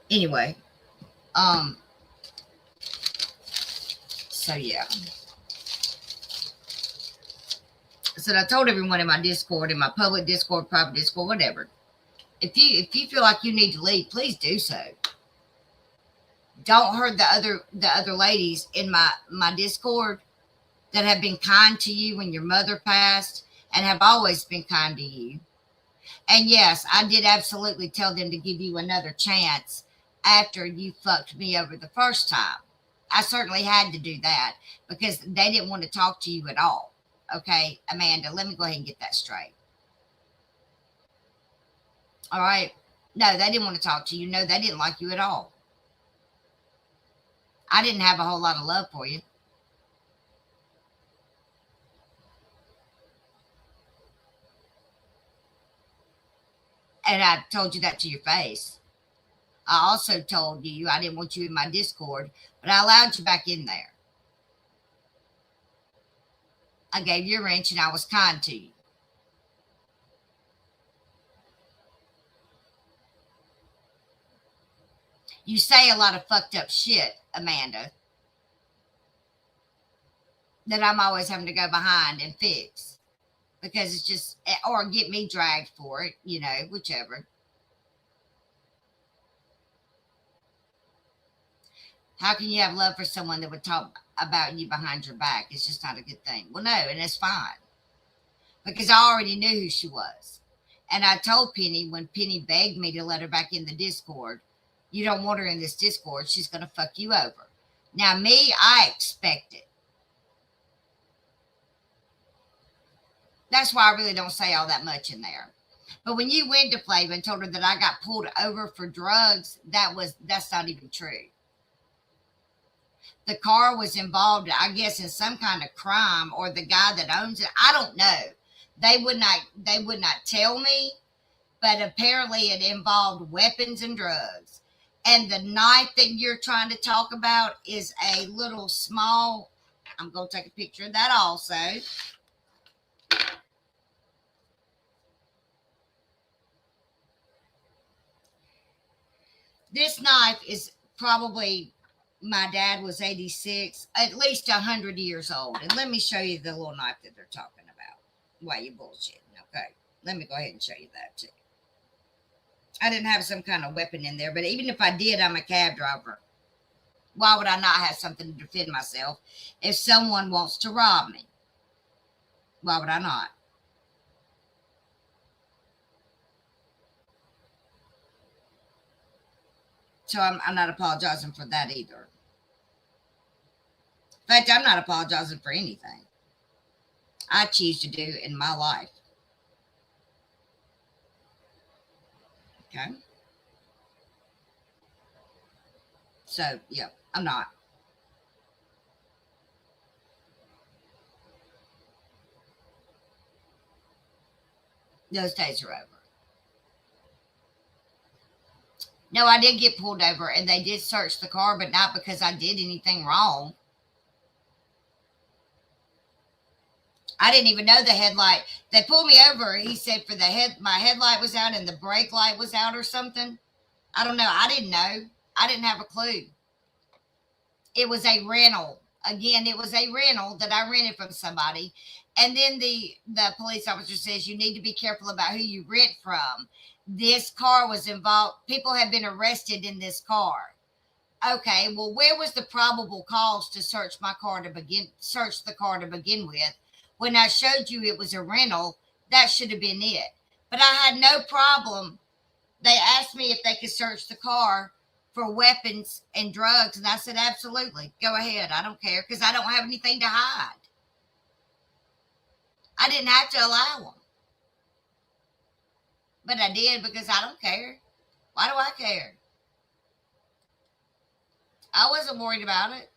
Anyway, So yeah. So I told everyone in my Discord, in my public Discord, private Discord, whatever. If you feel like you need to leave, please do so. Don't hurt the other ladies in my Discord that have been kind to you when your mother passed and have always been kind to you. And yes, I did absolutely tell them to give you another chance after you fucked me over the first time. I certainly had to do that because they didn't want to talk to you at all. Okay, Amanda, let me go ahead and get that straight. All right. No, they didn't want to talk to you. No, they didn't like you at all. I didn't have a whole lot of love for you. And I told you that to your face. I also told you I didn't want you in my Discord, but I allowed you back in there. I gave you a wrench and I was kind to you. You say a lot of fucked up shit, Amanda, that I'm always having to go behind and fix because it's just, or get me dragged for it, you know, whichever. How can you have love for someone that would talk about you behind your back? It's just not a good thing. Well, no, and it's fine because I already knew who she was. And I told Penny when Penny begged me to let her back in the Discord, you don't want her in this Discord, she's going to fuck you over. Now, me, I expect it. That's why I really don't say all that much in there. But when you went to Flav and told her that I got pulled over for drugs, that's not even true. The car was involved, I guess, in some kind of crime, or the guy that owns it. I don't know. They would not tell me, but apparently it involved weapons and drugs. And the knife that you're trying to talk about is a little small. I'm going to take a picture of that also. This knife is probably, my dad was 86, at least 100 years old. And let me show you the little knife that they're talking about. Why you bullshitting, okay? Let me go ahead and show you that too. I didn't have some kind of weapon in there, but even if I did, I'm a cab driver. Why would I not have something to defend myself if someone wants to rob me? Why would I not? So I'm not apologizing for that either. In fact, I'm not apologizing for anything I choose to do in my life. Okay. So, yeah, I'm not. Those days are over. No, I did get pulled over and they did search the car, but not because I did anything wrong. I didn't even know the headlight. They pulled me over. He said my headlight was out and the brake light was out or something. I don't know. I didn't know. I didn't have a clue. It was a rental. Again, it was a rental that I rented from somebody. And then the police officer says you need to be careful about who you rent from. This car was involved. People have been arrested in this car. Okay, well, where was the probable cause to search the car to begin with? When I showed you it was a rental, that should have been it. But I had no problem. They asked me if they could search the car for weapons and drugs. And I said, absolutely. Go ahead. I don't care because I don't have anything to hide. I didn't have to allow them. But I did because I don't care. Why do I care? I wasn't worried about it.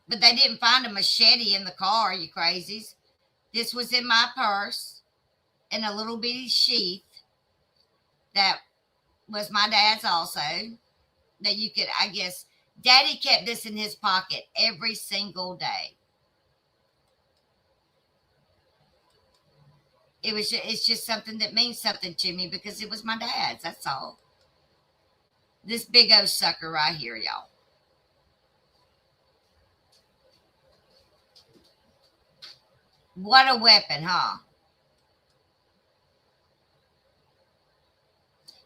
But they didn't find a machete in the car, you crazies. This was in my purse in a little bitty sheath that was my dad's also. That you could, I guess, Daddy kept this in his pocket every single day. it's just something that means something to me because it was my dad's. That's all. This big old sucker right here, y'all. What a weapon, huh?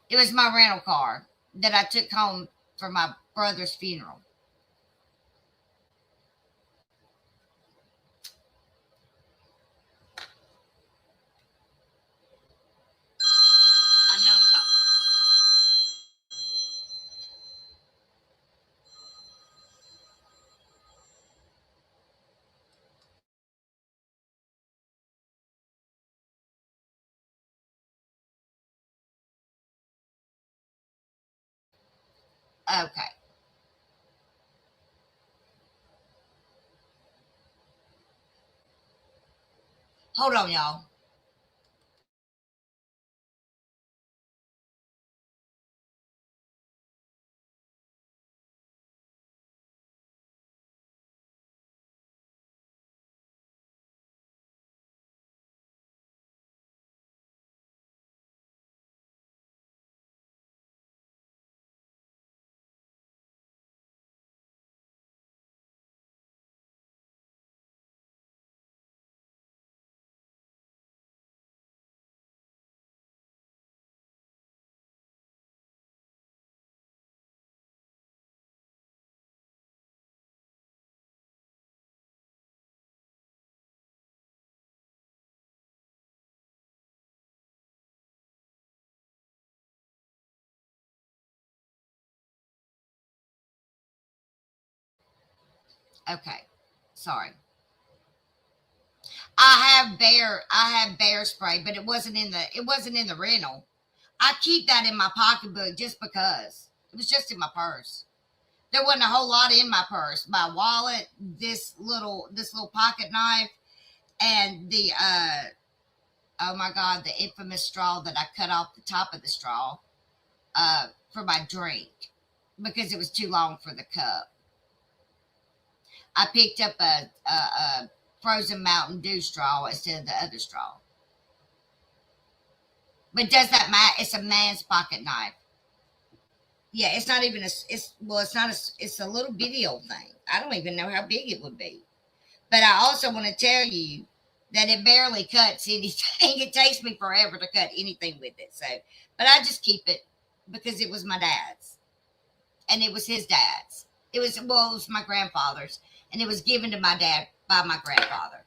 It was my rental car that I took home for my brother's funeral. Unknown talk. Okay. Hold on, y'all. Okay. Sorry. I have bear spray, but it wasn't in the rental. I keep that in my pocketbook just because. It was just in my purse. There wasn't a whole lot in my purse. My wallet, this little pocket knife, and the oh my god, the infamous straw that I cut off the top of the straw for my drink because it was too long for the cup. I picked up a frozen Mountain Dew straw instead of the other straw. But does that matter? It's a man's pocket knife. Yeah, it's not even it's a little bitty old thing. I don't even know how big it would be. But I also want to tell you that it barely cuts anything. It takes me forever to cut anything with it. So, but I just keep it because it was my dad's. And it was his dad's. It was my grandfather's. And it was given to my dad by my grandfather.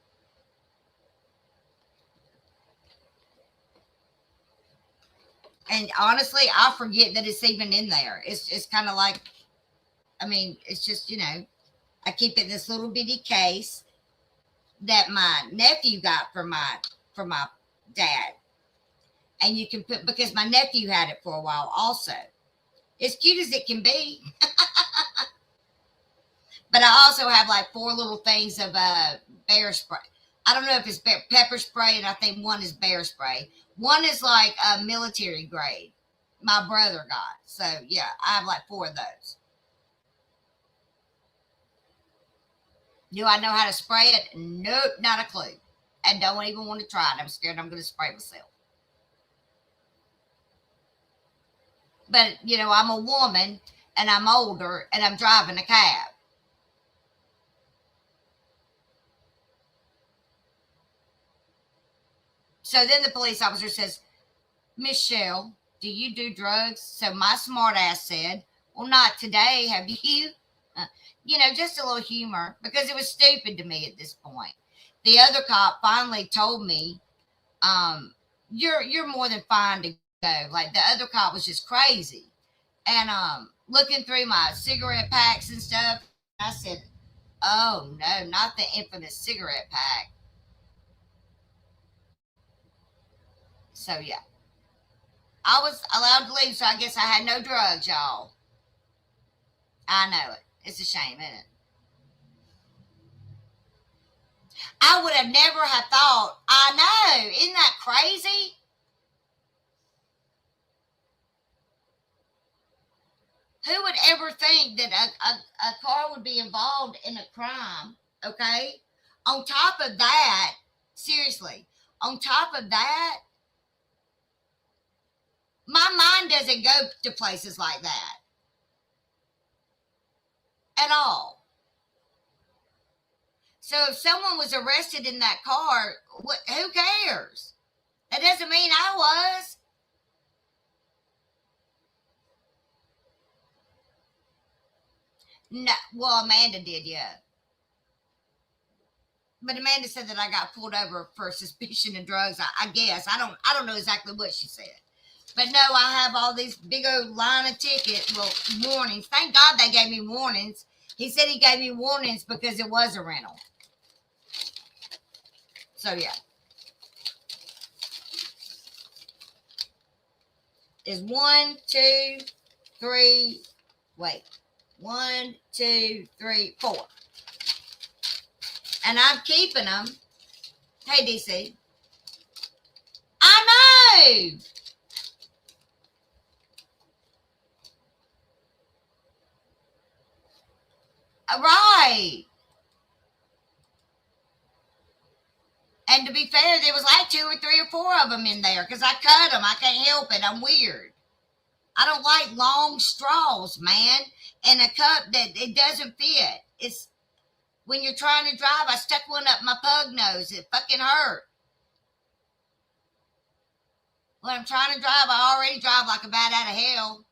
And honestly, I forget that it's even in there. It's kind of like, I mean, it's just, I keep it in this little bitty case that my nephew got for my dad. And you can put, because my nephew had it for a while also. As cute as it can be. But I also have like 4 little things of bear spray. I don't know if it's pepper spray, and I think one is bear spray. One is like a military grade. My brother got. So yeah, I have like 4 of those. Do I know how to spray it? Nope, not a clue. I don't even want to try it. I'm scared I'm going to spray myself. But, I'm a woman, and I'm older, and I'm driving a cab. So then the police officer says, Michelle, do you do drugs? So my smart ass said, well, not today. Have you? Just a little humor because it was stupid to me at this point. The other cop finally told me, you're more than fine to go. Like the other cop was just crazy. And looking through my cigarette packs and stuff, I said, oh no, not the infamous cigarette pack. So yeah, I was allowed to leave, so I guess I had no drugs, y'all. I know it. It's a shame, isn't it? I would have never have thought. I know. Isn't that crazy? Who would ever think that a car would be involved in a crime? Okay. On top of that, seriously, on top of that, my mind doesn't go to places like that at all. So if someone was arrested in that car, who cares? That doesn't mean I was. No, well, Amanda did, yeah. But Amanda said that I got pulled over for suspicion of drugs. I guess I don't know exactly what she said. But no, I have all these big old line of tickets, well, warnings. Thank God they gave me warnings. He said he gave me warnings because it was a rental. So yeah. Is 1, 2, 3, wait. 1, 2, 3, 4. And I'm keeping them. Hey, DC. I know. Right. And to be fair, there was like 2 or 3 or 4 of them in there because I cut them. I can't help it. I'm weird. I don't like long straws, man, and a cup that it doesn't fit. It's when you're trying to drive, I stuck one up my pug nose. It fucking hurt. When I'm trying to drive, I already drive like a bat out of hell.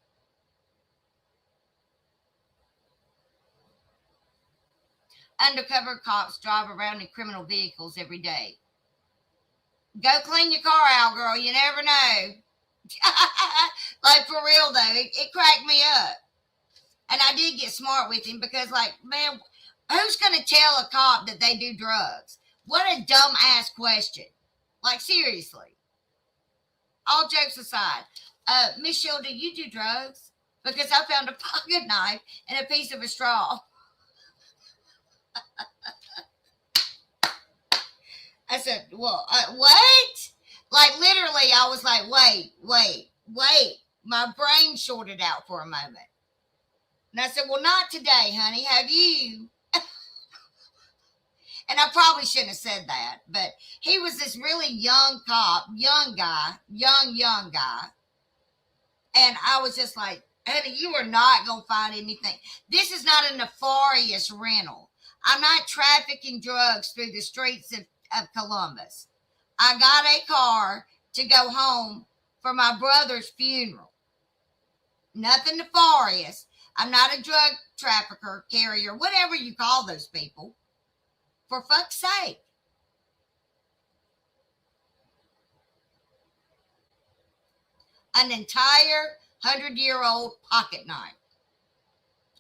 Undercover cops drive around in criminal vehicles every day. Go clean your car out, girl. You never know. Like, for real, though, it cracked me up. And I did get smart with him because, like, man, who's going to tell a cop that they do drugs? What a dumb-ass question. Like, seriously. All jokes aside, Miss Sheila, do you do drugs? Because I found a pocket knife and a piece of a straw. I said, well, what? Like, literally, I was like, wait. My brain shorted out for a moment. And I said, well, not today, honey. Have you? And I probably shouldn't have said that. But he was this really young cop, young guy. And I was just like, honey, you are not going to find anything. This is not a nefarious rental. I'm not trafficking drugs through the streets of Columbus. I got a car to go home for my brother's funeral. Nothing nefarious. I'm not a drug trafficker, carrier, whatever you call those people. For fuck's sake. An entire 100-year-old pocket knife.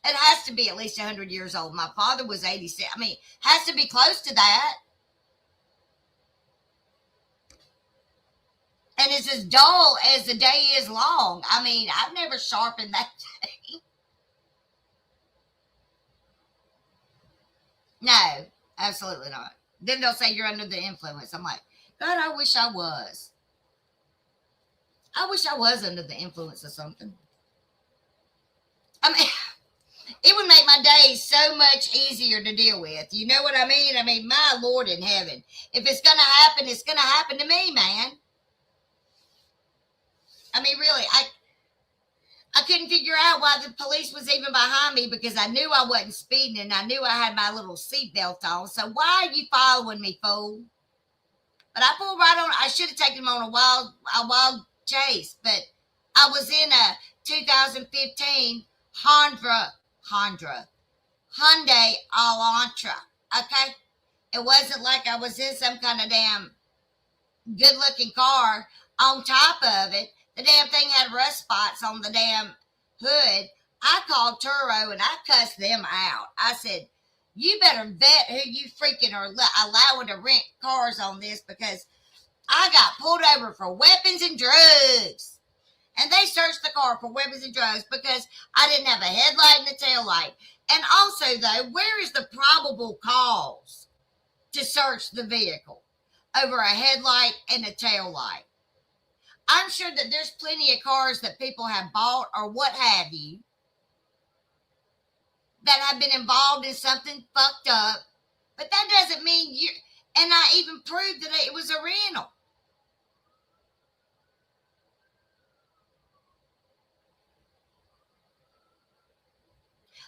It has to be at least 100 years old. My father was 86. I mean, has to be close to that. And it's as dull as the day is long. I mean, I've never sharpened that thing. No, absolutely not. Then they'll say you're under the influence. I'm like, God, I wish I was. I wish I was under the influence of something. I mean, it would make my days so much easier to deal with. You know what I mean? I mean, my Lord in heaven. If it's going to happen, it's going to happen to me, man. I mean, really, I couldn't figure out why the police was even behind me because I knew I wasn't speeding and I knew I had my little seatbelt on. So why are you following me, fool? But I pulled right on. I should have taken him on a wild chase. But I was in a 2015 Hyundai Elantra. Okay, it wasn't like I was in some kind of damn good-looking car. On top of it, the damn thing had rust spots on the damn hood. I called Turo and I cussed them out. I said, you better vet who you freaking are allowing to rent cars on this because I got pulled over for weapons and drugs. And they searched the car for weapons and drugs because I didn't have a headlight and a tail light. And also, though, where is the probable cause to search the vehicle over a headlight and a tail light? I'm sure that there's plenty of cars that people have bought or what have you that have been involved in something fucked up. But that doesn't mean you. And I even proved that it was a rental.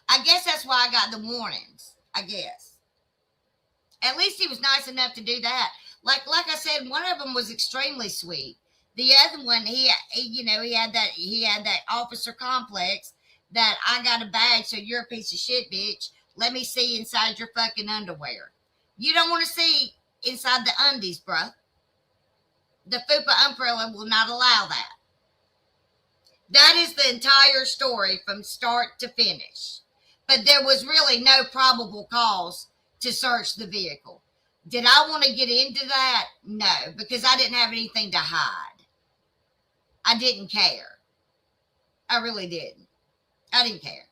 I guess that's why I got the warnings. I guess. At least he was nice enough to do that. Like I said, one of them was extremely sweet. The other one, he had that officer complex that I got a badge, so you're a piece of shit, bitch. Let me see inside your fucking underwear. You don't want to see inside the undies, bruh. The FUPA umbrella will not allow that. That is the entire story from start to finish. But there was really no probable cause to search the vehicle. Did I want to get into that? No, because I didn't have anything to hide. I didn't care. I really didn't. I didn't care.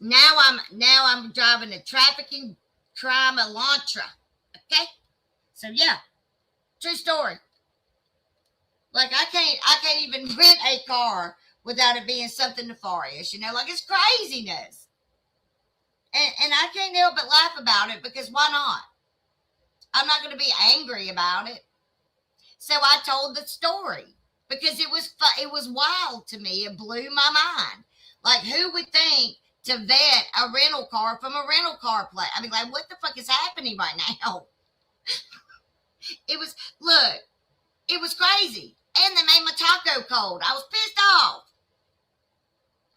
Now I'm driving a trafficking crime Elantra. Okay? So yeah. True story. Like I can't even rent a car without it being something nefarious, like it's craziness. And I can't help but laugh about it because why not? I'm not going to be angry about it. So I told the story because it was wild to me. It blew my mind. Like who would think to vet a rental car from a rental car place? I mean, like what the fuck is happening right now? It was crazy. And they made my taco cold. I was pissed off.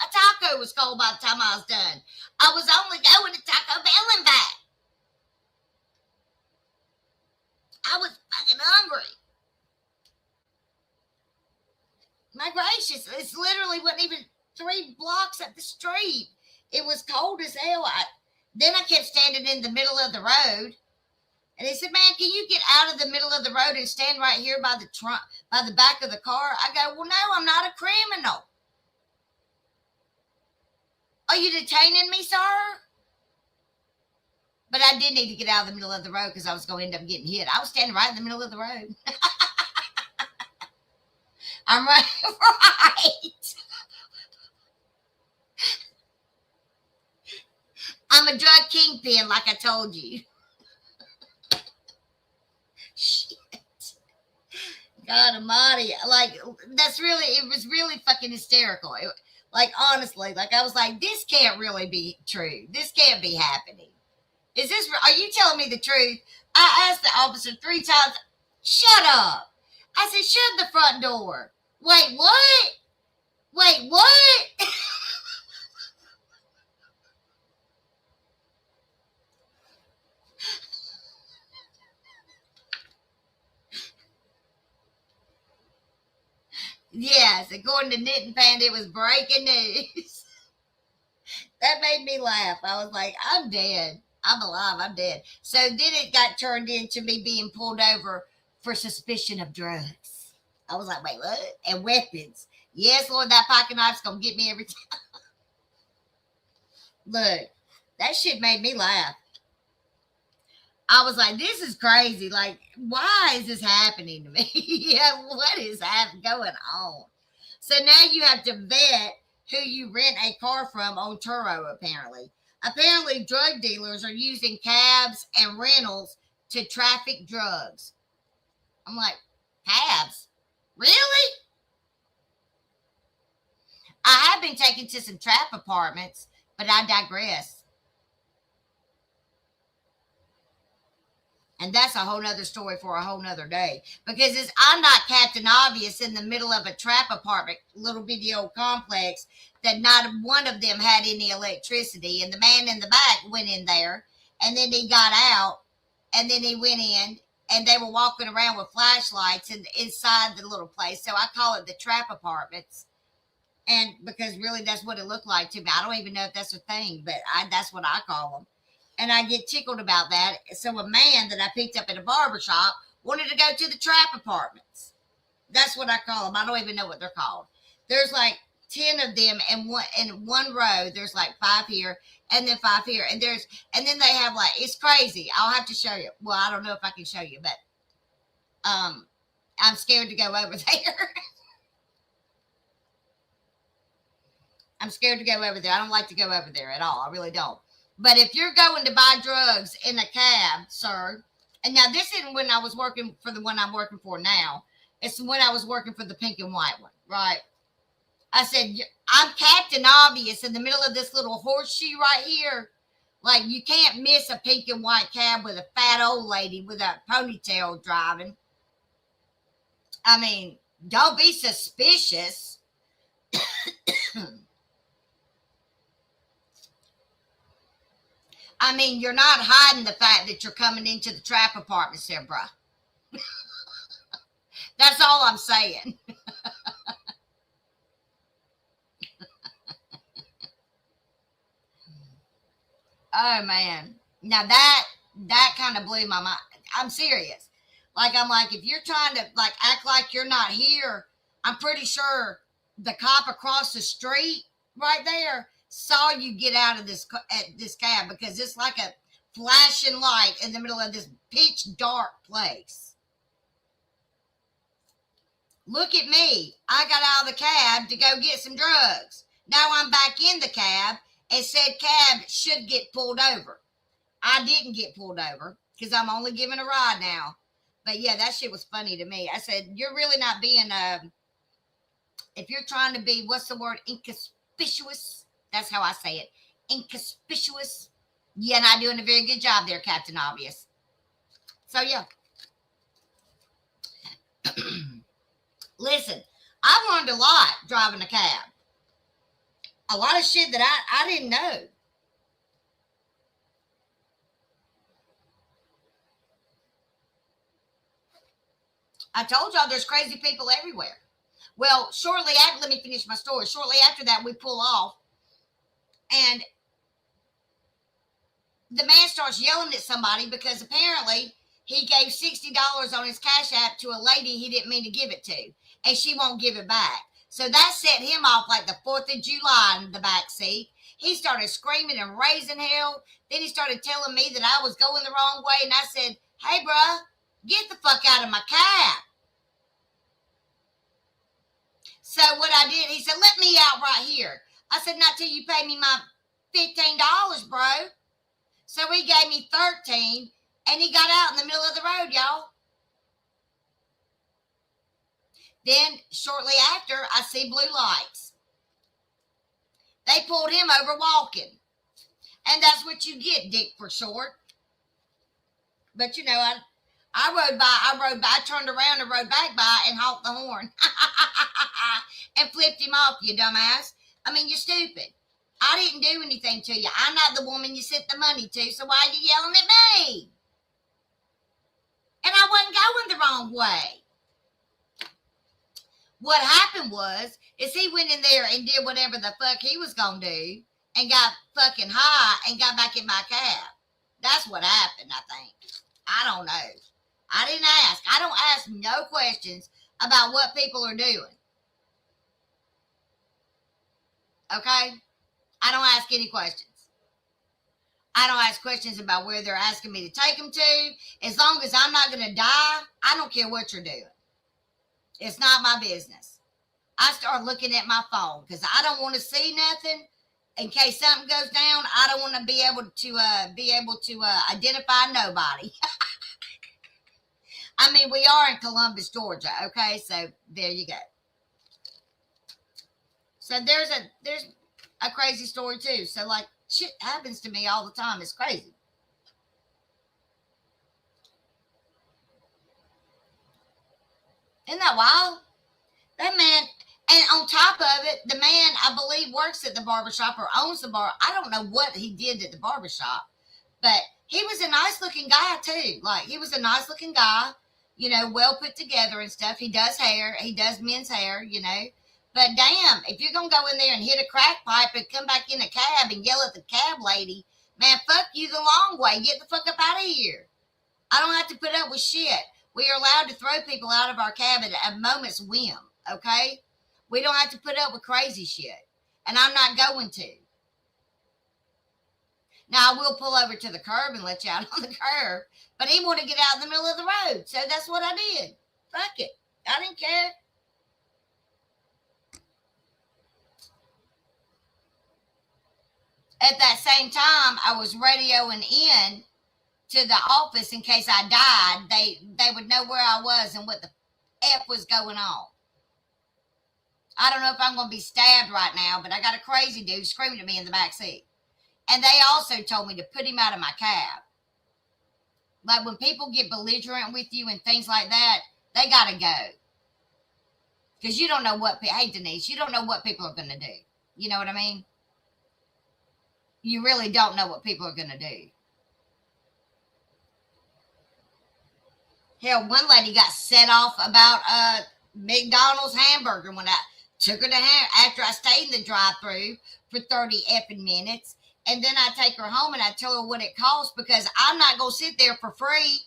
A taco was cold by the time I was done. I was only going to Taco Bell and back. I was fucking hungry. My gracious, it's literally wasn't even 3 blocks up the street. It was cold as hell. Then I kept standing in the middle of the road. And they said, man, can you get out of the middle of the road and stand right here by the back of the car? I go, well, no, I'm not a criminal. Are you detaining me, sir? But I did need to get out of the middle of the road because I was going to end up getting hit. I was standing right in the middle of the road. I'm right. I'm a drug kingpin, like I told you. Shit. God almighty. Like, it was really fucking hysterical. Like, honestly, like, I was like, this can't really be true. This can't be happening. Are you telling me the truth? I asked the officer 3 times, shut up. I said, shut the front door. Wait, what? Wait, what? Yes, according to Knit and Panda, it was breaking news. That made me laugh. I was like, I'm dead. I'm alive. I'm dead. So then it got turned into me being pulled over for suspicion of drugs. I was like, wait, what? And weapons. Yes, Lord, that pocket knife's going to get me every time. Look, that shit made me laugh. I was like, this is crazy. Like, why is this happening to me? Yeah, what is going on? So now you have to vet who you rent a car from on Turo, apparently. Apparently, drug dealers are using cabs and rentals to traffic drugs. I'm like, cabs? Really? I have been taken to some trap apartments, but I digress. And that's a whole nother story for a whole nother day. Because I'm not Captain Obvious in the middle of a trap apartment, little bitty old complex, that not one of them had any electricity. And the man in the back went in there, and then he got out, and then he went in, and they were walking around with flashlights inside the little place. So I call it the trap apartments. And because really that's what it looked like to me. I don't even know if that's a thing, but that's what I call them. And I get tickled about that. So a man that I picked up at a barbershop wanted to go to the trap apartments. That's what I call them. I don't even know what they're called. There's like 10 of them in one row. There's like 5 here and then 5 here. And then they have like, it's crazy. I'll have to show you. Well, I don't know if I can show you, but I'm scared to go over there. I'm scared to go over there. I don't like to go over there at all. I really don't. But if you're going to buy drugs in a cab, sir, and now this isn't when I was working for the one I'm working for now. It's when I was working for the pink and white one, right? I said, I'm Captain Obvious in the middle of this little horseshoe right here. Like, you can't miss a pink and white cab with a fat old lady with a ponytail driving. I mean, don't be suspicious. I mean, you're not hiding the fact that you're coming into the trap apartments there, bruh. That's all I'm saying. Oh, man. Now, that kind of blew my mind. I'm serious. Like, I'm like, if you're trying to, like, act like you're not here, I'm pretty sure the cop across the street right there saw you get out of this cab, because it's like a flashing light in the middle of this pitch dark place. Look at me. I got out of the cab to go get some drugs. Now I'm back in the cab, and said cab should get pulled over. I didn't get pulled over because I'm only giving a ride now. But yeah, that shit was funny to me. I said, you're really not being, if you're trying to be, what's the word? Inconspicuous. That's how I say it. Inconspicuous. You're not doing a very good job there, Captain Obvious. So yeah. Listen, I learned a lot driving a cab. A lot of shit that I didn't know. I told y'all there's crazy people everywhere. Well, shortly after, let me finish my story. Shortly after that, we pull off, and the man starts yelling at somebody because apparently he gave $60 on his Cash App to a lady he didn't mean to give it to, and she won't give it back. So that set him off like the 4th of July in the back seat. He started screaming and raising hell. Then he started telling me that I was going the wrong way, and I said, hey, bruh, get the fuck out of my cab. So what I did, he said, let me out right here. I said, not till you pay me my $15, bro. So he gave me $13, and he got out in the middle of the road, y'all. Then shortly after, I see blue lights. They pulled him over walking. And that's what you get, dick for short. But you know, I rode by, I turned around and rode back by and honked the horn. And flipped him off, you dumbass. I mean, you're stupid. I didn't do anything to you. I'm not the woman you sent the money to, so why are you yelling at me? And I wasn't going the wrong way. What happened is he went in there and did whatever the fuck he was going to do and got fucking high and got back in my cab. That's what happened, I think. I don't know. I didn't ask. I don't ask no questions about what people are doing. Okay? I don't ask any questions. I don't ask questions about where they're asking me to take them to. As long as I'm not going to die, I don't care what you're doing. It's not my business. I start looking at my phone because I don't want to see nothing. In case something goes down, I don't want to be able to identify nobody. I mean, we are in Columbus, Georgia. Okay, so there you go. So there's a crazy story too. So like shit happens to me all the time. It's crazy. Isn't that wild? That man, and on top of it, the man, I believe, works at the barbershop or owns the bar. I don't know what he did at the barbershop, but he was a nice looking guy too. Like, he was a nice looking guy, you know, well put together and stuff. He does hair. He does men's hair, you know. But damn, if you're going to go in there and hit a crack pipe and come back in a cab and yell at the cab lady, man, fuck you the long way. Get the fuck up out of here. I don't have to put up with shit. We are allowed to throw people out of our cab at a moment's whim, okay? We don't have to put up with crazy shit. And I'm not going to. Now, I will pull over to the curb and let you out on the curb. But he wanted to get out in the middle of the road. So that's what I did. Fuck it. I didn't care. At that same time, I was radioing in to the office in case I died. They would know where I was and what the F was going on. I don't know if I'm going to be stabbed right now, but I got a crazy dude screaming at me in the back seat. And they also told me to put him out of my cab. Like when people get belligerent with you and things like that, they got to go. Because you don't know what, hey Denise, you don't know what people are going to do. You know what I mean? You really don't know what people are going to do. Hell, one lady got set off about McDonald's hamburger when I took her to after I stayed in the drive-thru for 30 effing minutes. And then I take her home and I tell her what it costs because I'm not going to sit there for free,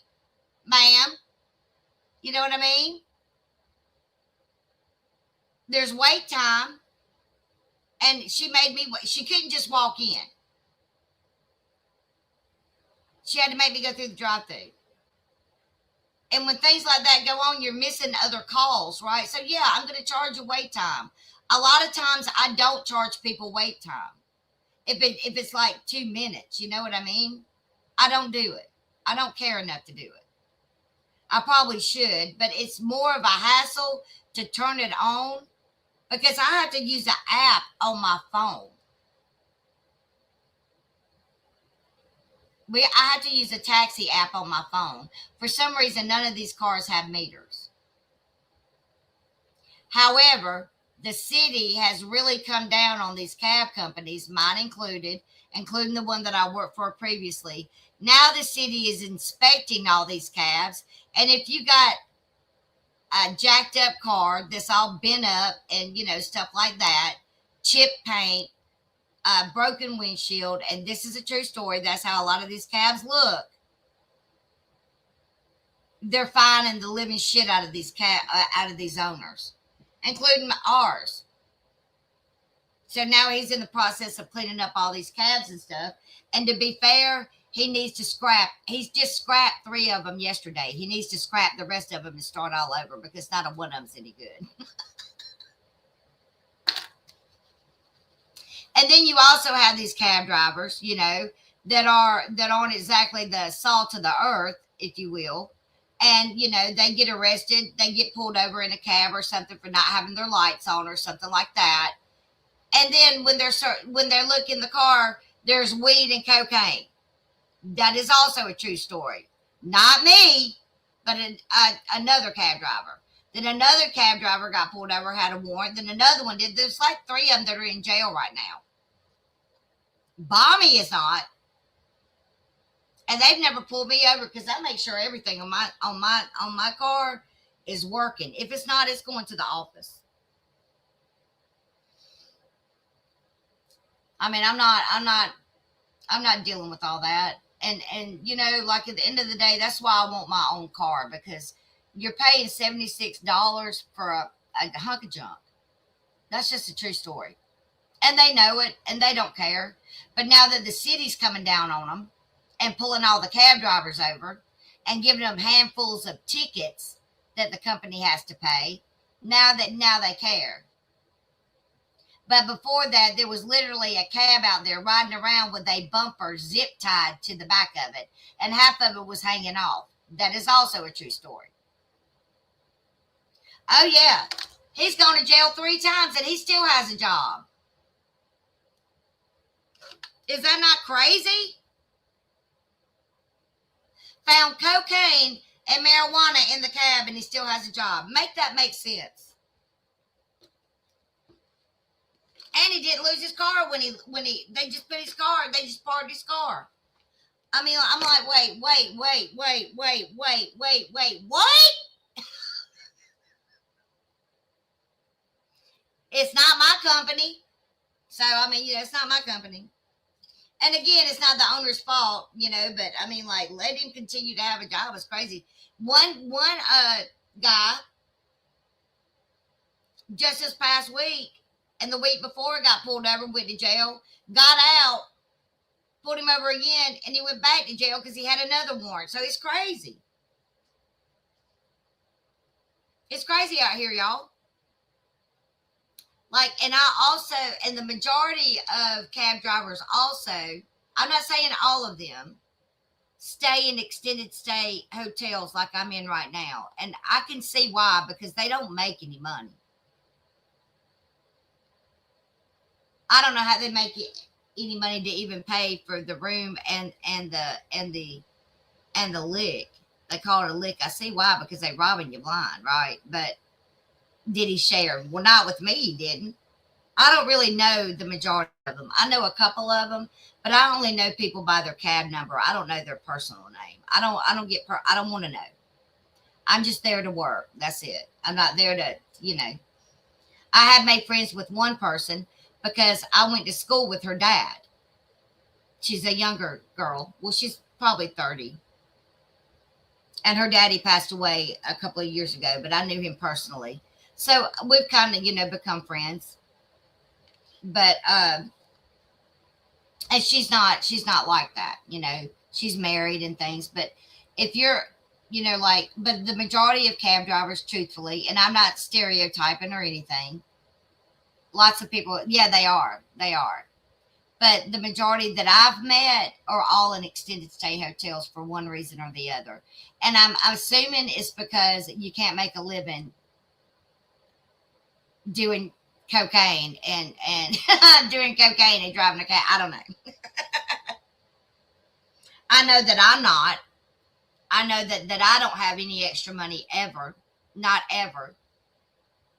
ma'am. You know what I mean? There's wait time. And she made me, she couldn't just walk in. She had to make me go through the drive-thru. And when things like that go on, you're missing other calls, right? So, yeah, I'm going to charge you wait time. A lot of times I don't charge people wait time. If it's like 2 minutes, you know what I mean? I don't do it. I don't care enough to do it. I probably should, but it's more of a hassle to turn it on because I have to use an app on my phone. I have to use a taxi app on my phone. For some reason, none of these cars have meters. However, the city has really come down on these cab companies, mine included, including the one that I worked for previously. Now the city is inspecting all these cabs. And if you got a jacked up car that's all bent up and, stuff like that, chip paint, broken windshield, and this is a true story. That's how a lot of these cabs look. They're fining the living shit out of these owners, including ours. So now he's in the process of cleaning up all these cabs and stuff. And to be fair, he needs to scrap. He's just scrapped 3 of them yesterday. He needs to scrap the rest of them and start all over because not a one of them's any good. And then you also have these cab drivers, that aren't exactly the salt of the earth, if you will. And, they get arrested. They get pulled over in a cab or something for not having their lights on or something like that. And then when they're looking in the car, there's weed and cocaine. That is also a true story. Not me, but another cab driver. Then another cab driver got pulled over, had a warrant. Then another one did. There's like 3 of them that are in jail right now. Bommy is not. And they've never pulled me over because I make sure everything on my car is working. If it's not, it's going to the office. I mean, I'm not dealing with all that. And like at the end of the day, that's why I want my own car, because you're paying $76 for a hunk of junk. That's just a true story. And they know it, and they don't care. But now that the city's coming down on them and pulling all the cab drivers over and giving them handfuls of tickets that the company has to pay, now they care. But before that, there was literally a cab out there riding around with a bumper zip tied to the back of it, and half of it was hanging off. That is also a true story. Oh, yeah. He's gone to jail 3 times, and he still has a job. Is that not crazy? Found cocaine and marijuana in the cab, and he still has a job. Make that make sense. And he didn't lose his car when they just put his car, they just parked his car. I mean, I'm like, wait, what? It's not my company. So, I mean, it's not my company. And again, it's not the owner's fault, but I mean, like, let him continue to have a job. It's crazy. One guy, just this past week, and the week before, got pulled over, went to jail, got out, pulled him over again, and he went back to jail because he had another warrant. So it's crazy. It's crazy out here, y'all. Like, and the majority of cab drivers also, I'm not saying all of them, stay in extended stay hotels like I'm in right now. And I can see why, because they don't make any money. I don't know how they make any money to even pay for the room and the lick. They call it a lick. I see why, because they robbing you blind, right? But did he share? Well, not with me, he didn't. I don't really know the majority of them. I know a couple of them, but I only know people by their cab number. I don't know their personal name. I don't want to know. I'm just there to work. That's it. I'm not there to, I have made friends with one person because I went to school with her dad. She's a younger girl. Well, she's probably 30. And her daddy passed away a couple of years ago, but I knew him personally. So we've kind of, become friends. But and she's not like that, She's married and things. But if you're, but the majority of cab drivers, truthfully, and I'm not stereotyping or anything. Lots of people, yeah, they are. But the majority that I've met are all in extended stay hotels for one reason or the other. And I'm assuming it's because you can't make a living doing cocaine and doing cocaine and driving a car. I don't know. I know that I'm not. I know that I don't have any extra money ever, not ever,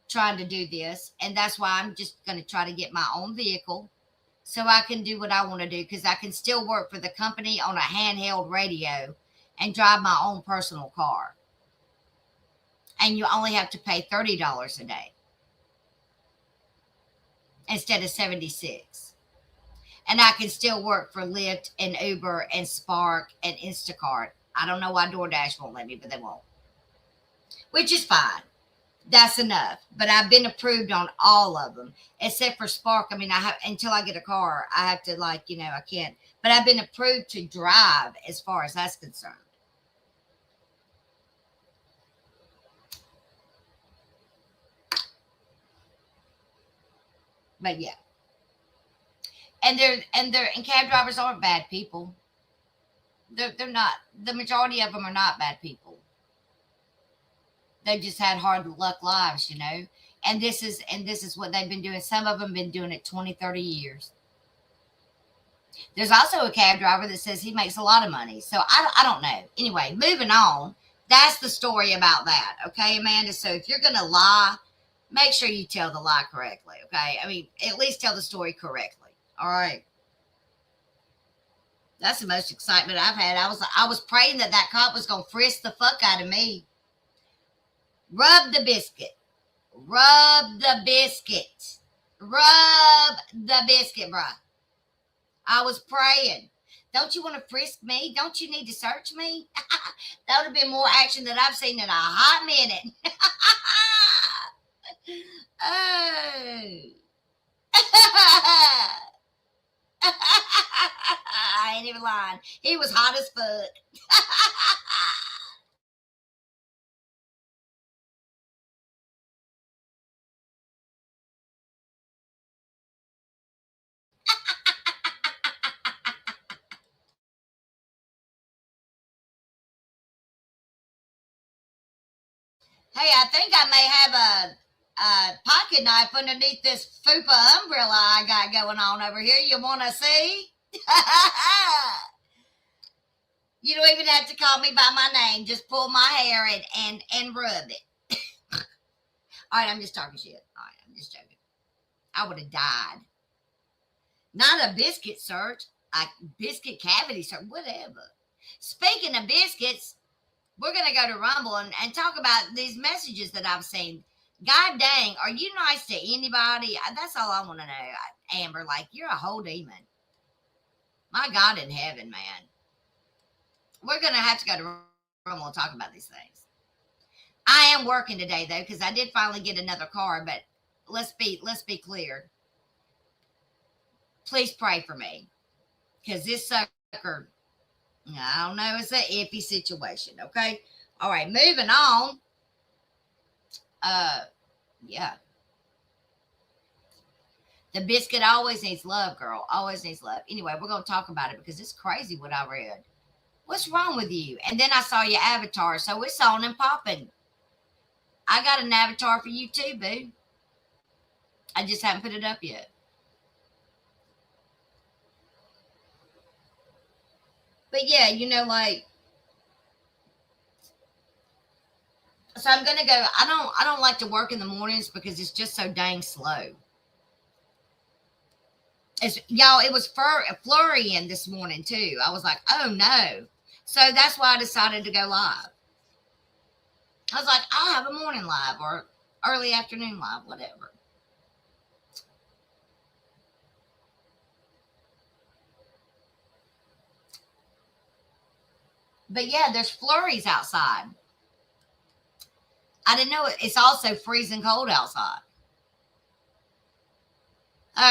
trying to do this. And that's why I'm just going to try to get my own vehicle so I can do what I want to do, because I can still work for the company on a handheld radio and drive my own personal car. And you only have to pay $30 a day instead of $76. And I can still work for Lyft and Uber and Spark and Instacart. I don't know why DoorDash won't let me, but they won't. Which is fine. That's enough. But I've been approved on all of them, except for Spark. I mean, I have, until I get a car, I have to I can't. But I've been approved to drive as far as that's concerned. But yeah. And cab drivers aren't bad people. They're not. The majority of them are not bad people. They've just had hard luck lives, And this is what they've been doing. Some of them been doing it 20, 30 years. There's also a cab driver that says he makes a lot of money. So I don't know. Anyway, moving on. That's the story about that. Okay, Amanda? So if you're going to lie, make sure you tell the lie correctly. Okay? I mean, at least tell the story correctly. All right. That's the most excitement I've had. I was praying that cop was going to frisk the fuck out of me. Rub the biscuit. Rub the biscuit. Rub the biscuit, bruh. I was praying. Don't you want to frisk me? Don't you need to search me? That would have been more action than I've seen in a hot minute. Oh. I ain't even lying. He was hot as fuck. Hey, I think I may have a pocket knife underneath this fupa umbrella I got going on over here. You want to see? You don't even have to call me by my name. Just pull my hair and rub it. All right, I'm just talking shit. All right, I'm just joking. I would have died. Not a biscuit search. A biscuit cavity search. Whatever. Speaking of biscuits, we're going to go to Rumble and talk about these messages that I've seen. God dang, are you nice to anybody? That's all I want to know, Amber. Like, you're a whole demon. My God in heaven, man. We're going to have to go to Rumble and talk about these things. I am working today, though, because I did finally get another car, but let's be clear. Please pray for me, because this sucker, I don't know, it's an iffy situation, okay? All right, moving on. Yeah. The biscuit always needs love, girl. Always needs love. Anyway, we're going to talk about it because it's crazy what I read. What's wrong with you? And then I saw your avatar, so it's on and popping. I got an avatar for you too, boo. I just haven't put it up yet. But yeah, like, so I'm gonna go. I don't like to work in the mornings because it's just so dang slow. Y'all, it was flurrying this morning too. I was like, oh no. So that's why I decided to go live. I was like, I'll have a morning live or early afternoon live, whatever. But yeah, there's flurries outside. I didn't know it. It's also freezing cold outside.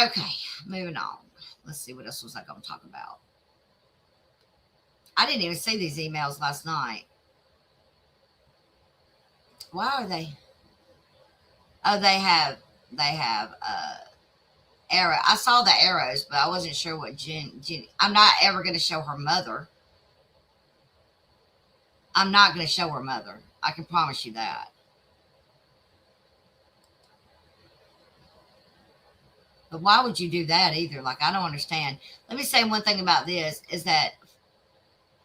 Okay, moving on. Let's see, what else was I going to talk about? I didn't even see these emails last night. Why are they? Oh, they have arrow. I saw the arrows, but I wasn't sure what Jen. I'm not ever going to show her mother. I'm not going to show her mother. I can promise you that. But why would you do that either? Like, I don't understand. Let me say one thing about this is that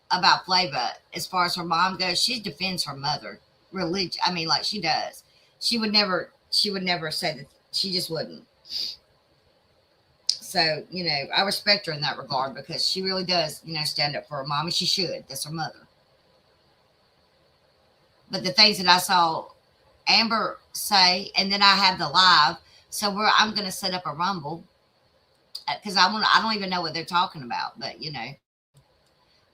about Flava, as far as her mom goes, she defends her mother. Religion. I mean, like, she does. She would never say that. She just wouldn't. So, I respect her in that regard because she really does, stand up for her mom, and she should. That's her mother. But the things that I saw Amber say, and then I have the live, so I'm going to set up a Rumble because I don't even know what they're talking about, but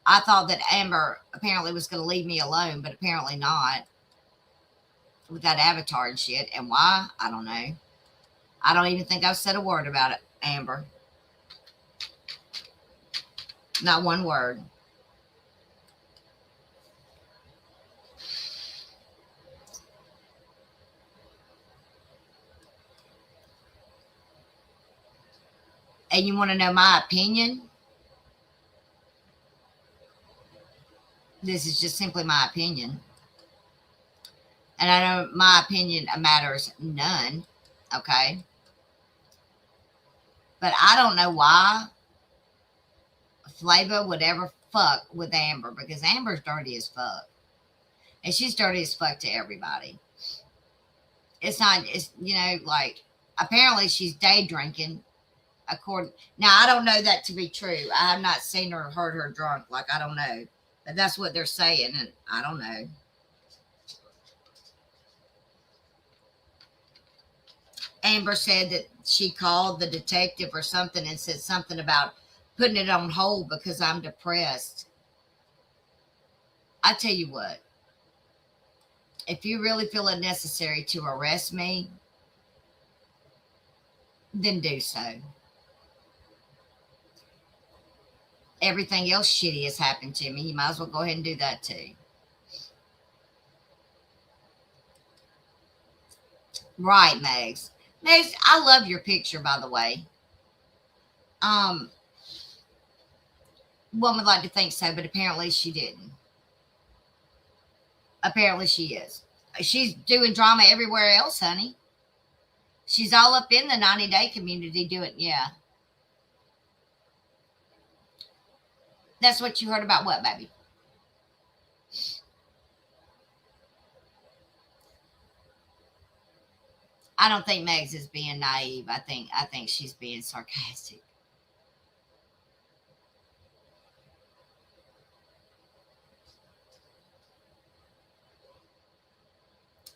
I thought that Amber apparently was going to leave me alone, but apparently not with that avatar and shit. And why? I don't know. I don't even think I've said a word about it, Amber. Not one word. And you want to know my opinion? This is just simply my opinion. And I know my opinion matters none. Okay. But I don't know why Flava would ever fuck with Amber, because Amber's dirty as fuck. And she's dirty as fuck to everybody. It's like, apparently she's day drinking. Now, I don't know that to be true. I have not seen her or heard her drunk. Like, I don't know. But that's what they're saying, and I don't know. Amber said that she called the detective or something and said something about putting it on hold because I'm depressed. I tell you what. If you really feel it necessary to arrest me, then do so. Everything else shitty has happened to me. You might as well go ahead and do that too. Right, Megs. Megs, I love your picture, by the way. One would like to think so, but apparently she didn't. Apparently she is. She's doing drama everywhere else, honey. She's all up in the 90-day community doing, yeah. That's what you heard about what, baby? I don't think Megs is being naive. I think she's being sarcastic.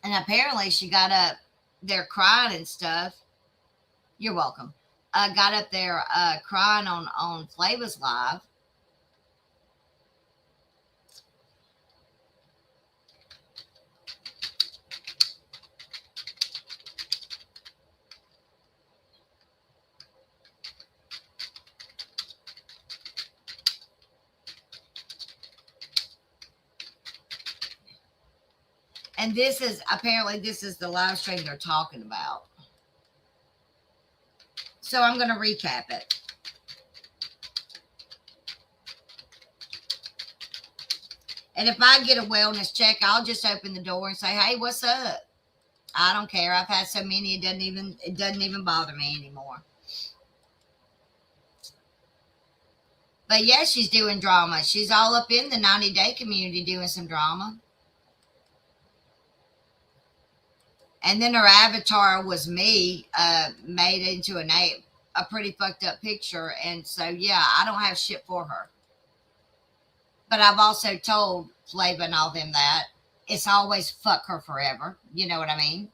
And apparently she got up there crying and stuff. You're welcome. Got up there crying on Flava's live. And this is the live stream they're talking about. So I'm going to recap it. And if I get a wellness check, I'll just open the door and say, hey, what's up? I don't care. I've had so many, it doesn't even bother me anymore. But yeah, she's doing drama. She's all up in the 90-day community doing some drama. And then her avatar was me, made into a pretty fucked up picture. And so, yeah, I don't have shit for her. But I've also told Flava and all them that it's always fuck her forever. You know what I mean?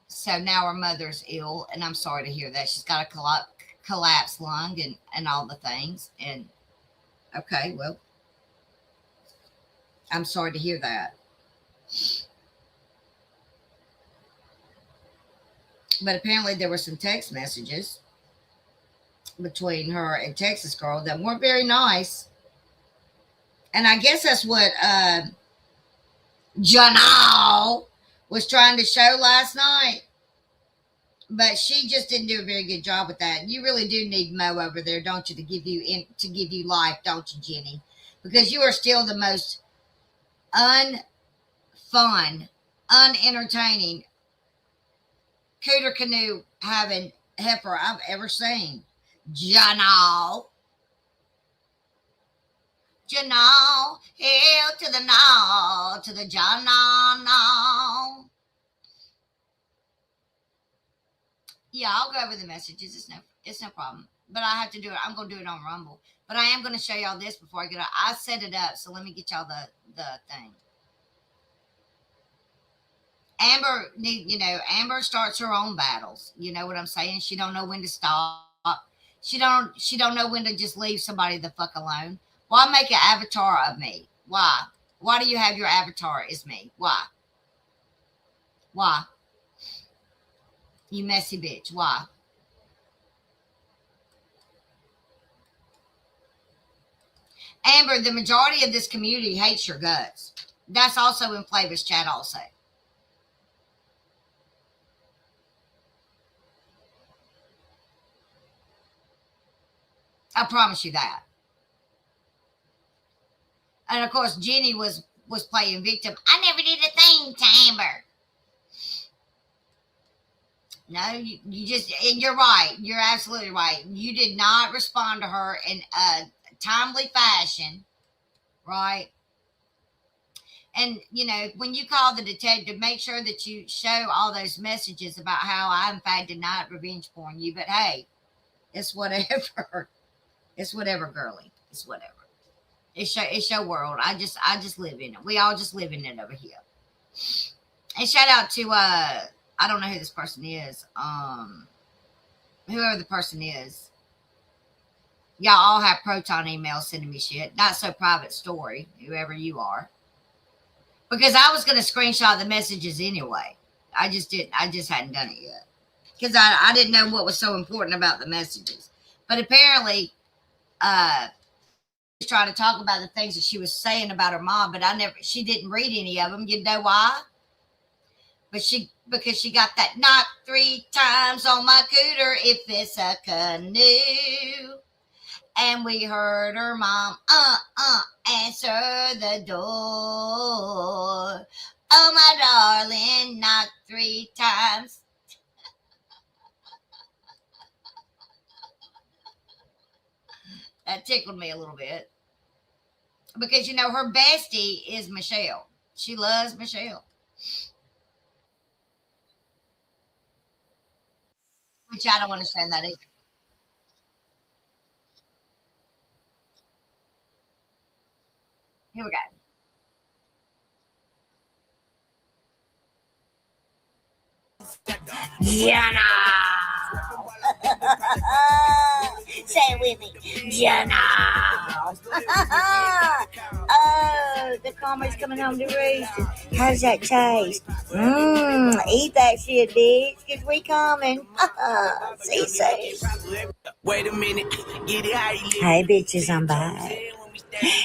So now her mother's ill, and I'm sorry to hear that. She's got a collapsed lung and all the things. And okay, well, I'm sorry to hear that. But apparently there were some text messages between her and Texas Girl that weren't very nice. And I guess that's what Janelle was trying to show last night. But she just didn't do a very good job with that. You really do need Mo over there, don't you, to give you life, don't you, Jenny? Because you are still the most unfun, unentertaining Coter Canoe having heifer I've ever seen. Janelle, hail to the now, to the Janelle. Yeah, I'll go over the messages. It's no problem. But I have to do it. I'm going to do it on Rumble. But I am going to show y'all this before I get out. I set it up, so let me get y'all the thing. Amber starts her own battles. You know what I'm saying? She don't know when to stop. She don't know when to just leave somebody the fuck alone. Why make an avatar of me? Why? Why do you have your avatar as me? Why? Why? You messy bitch. Why? Amber, the majority of this community hates your guts. That's also in Flava's chat also. I promise you that. And of course, Jenny was playing victim. I never did a thing to Amber. No, you just, and you're right. You're absolutely right. You did not respond to her in a timely fashion, right? And, when you call the detective, make sure that you show all those messages about how I, in fact, did not revenge porn you. But hey, it's whatever. It's whatever, girly. It's whatever. It's your world. I just live in it. We all just live in it over here. And shout out to I don't know who this person is. Whoever the person is. Y'all all have Proton emails sending me shit. Not so private story, whoever you are. Because I was going to screenshot the messages anyway. I just hadn't done it yet. Because I didn't know what was so important about the messages. But apparently, she was trying to talk about the things that she was saying about her mom, but she didn't read any of them. You know why? Because she got that knock 3 times on my cooter if it's a canoe. And we heard her mom, answer the door. Oh, my darling, knock 3 times. That tickled me a little bit. Because, her bestie is Michelle. She loves Michelle. Which I don't understand that either. Here we go. Jenna. Say it with me. Jenna. Oh, the karma's coming home to roost. How does that taste? Eat that shit, bitch, because we coming. See soon. Wait a minute. Get it how you live. Hey, bitches, I'm back.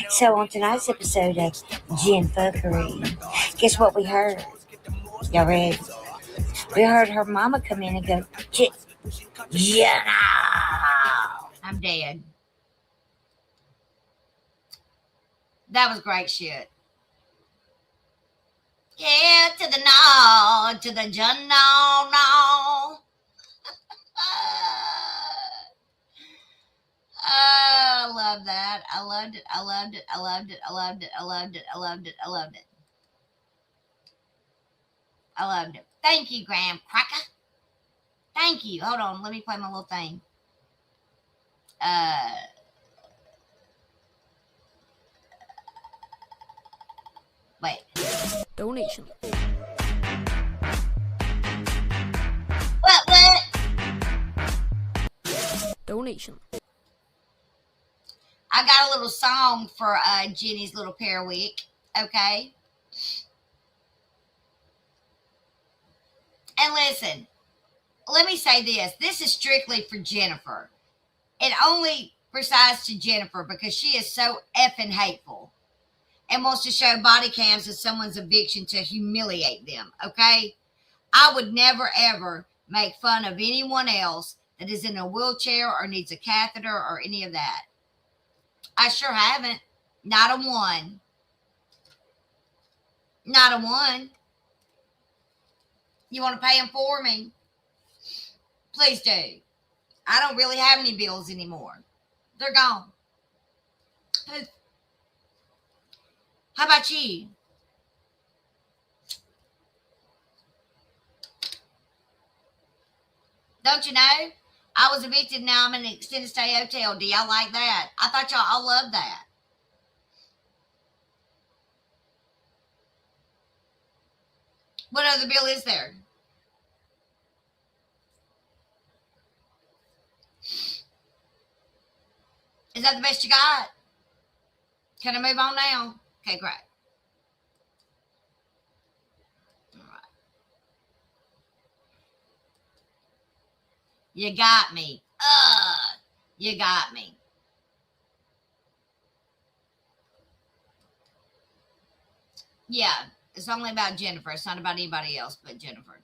So on tonight's episode of Gin Fuckery, guess what we heard? Y'all ready? We heard her mama come in and go, Jenna. I'm dead. That was great shit. Yeah, to the no, to the John, no. I love that. I loved it. I loved it. I loved it. I loved it. I loved it. I loved it. I loved it. I loved it. Thank you, Graham Cracker. Thank you. Hold on. Let me play my little thing. Wait. Donation. What? Donation. I got a little song for Jenny's little Periwk. Okay. And listen, let me say this. This is strictly for Jennifer. It only presides to Jennifer because she is so effing hateful and wants to show body cams as someone's eviction to humiliate them. Okay. I would never, ever make fun of anyone else that is in a wheelchair or needs a catheter or any of that. I sure haven't. Not a one. Not a one. You want to pay them for me? Please do. I don't really have any bills anymore. They're gone. Poof. How about you? Don't you know? I was evicted, now I'm in an extended stay hotel. Do y'all like that? I thought y'all all loved that. What other bill is there? Is that the best you got? Can I move on now? Okay, great. All right. You got me. You got me. Yeah, it's only about Jennifer. It's not about anybody else but Jennifer.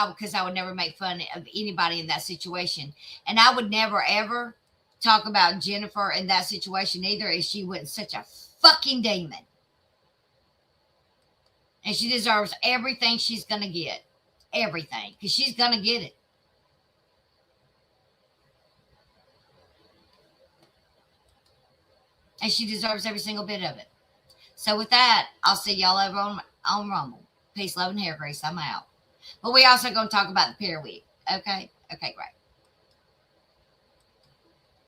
Because I would never make fun of anybody in that situation. And I would never, ever talk about Jennifer in that situation either, if she wasn't such a fucking demon. And she deserves everything she's going to get. Everything. Because she's going to get it. And she deserves every single bit of it. So with that, I'll see y'all over on Rumble. Peace, love, and hair grease. I'm out. But we also going to talk about the Periwk. Okay? Okay, great.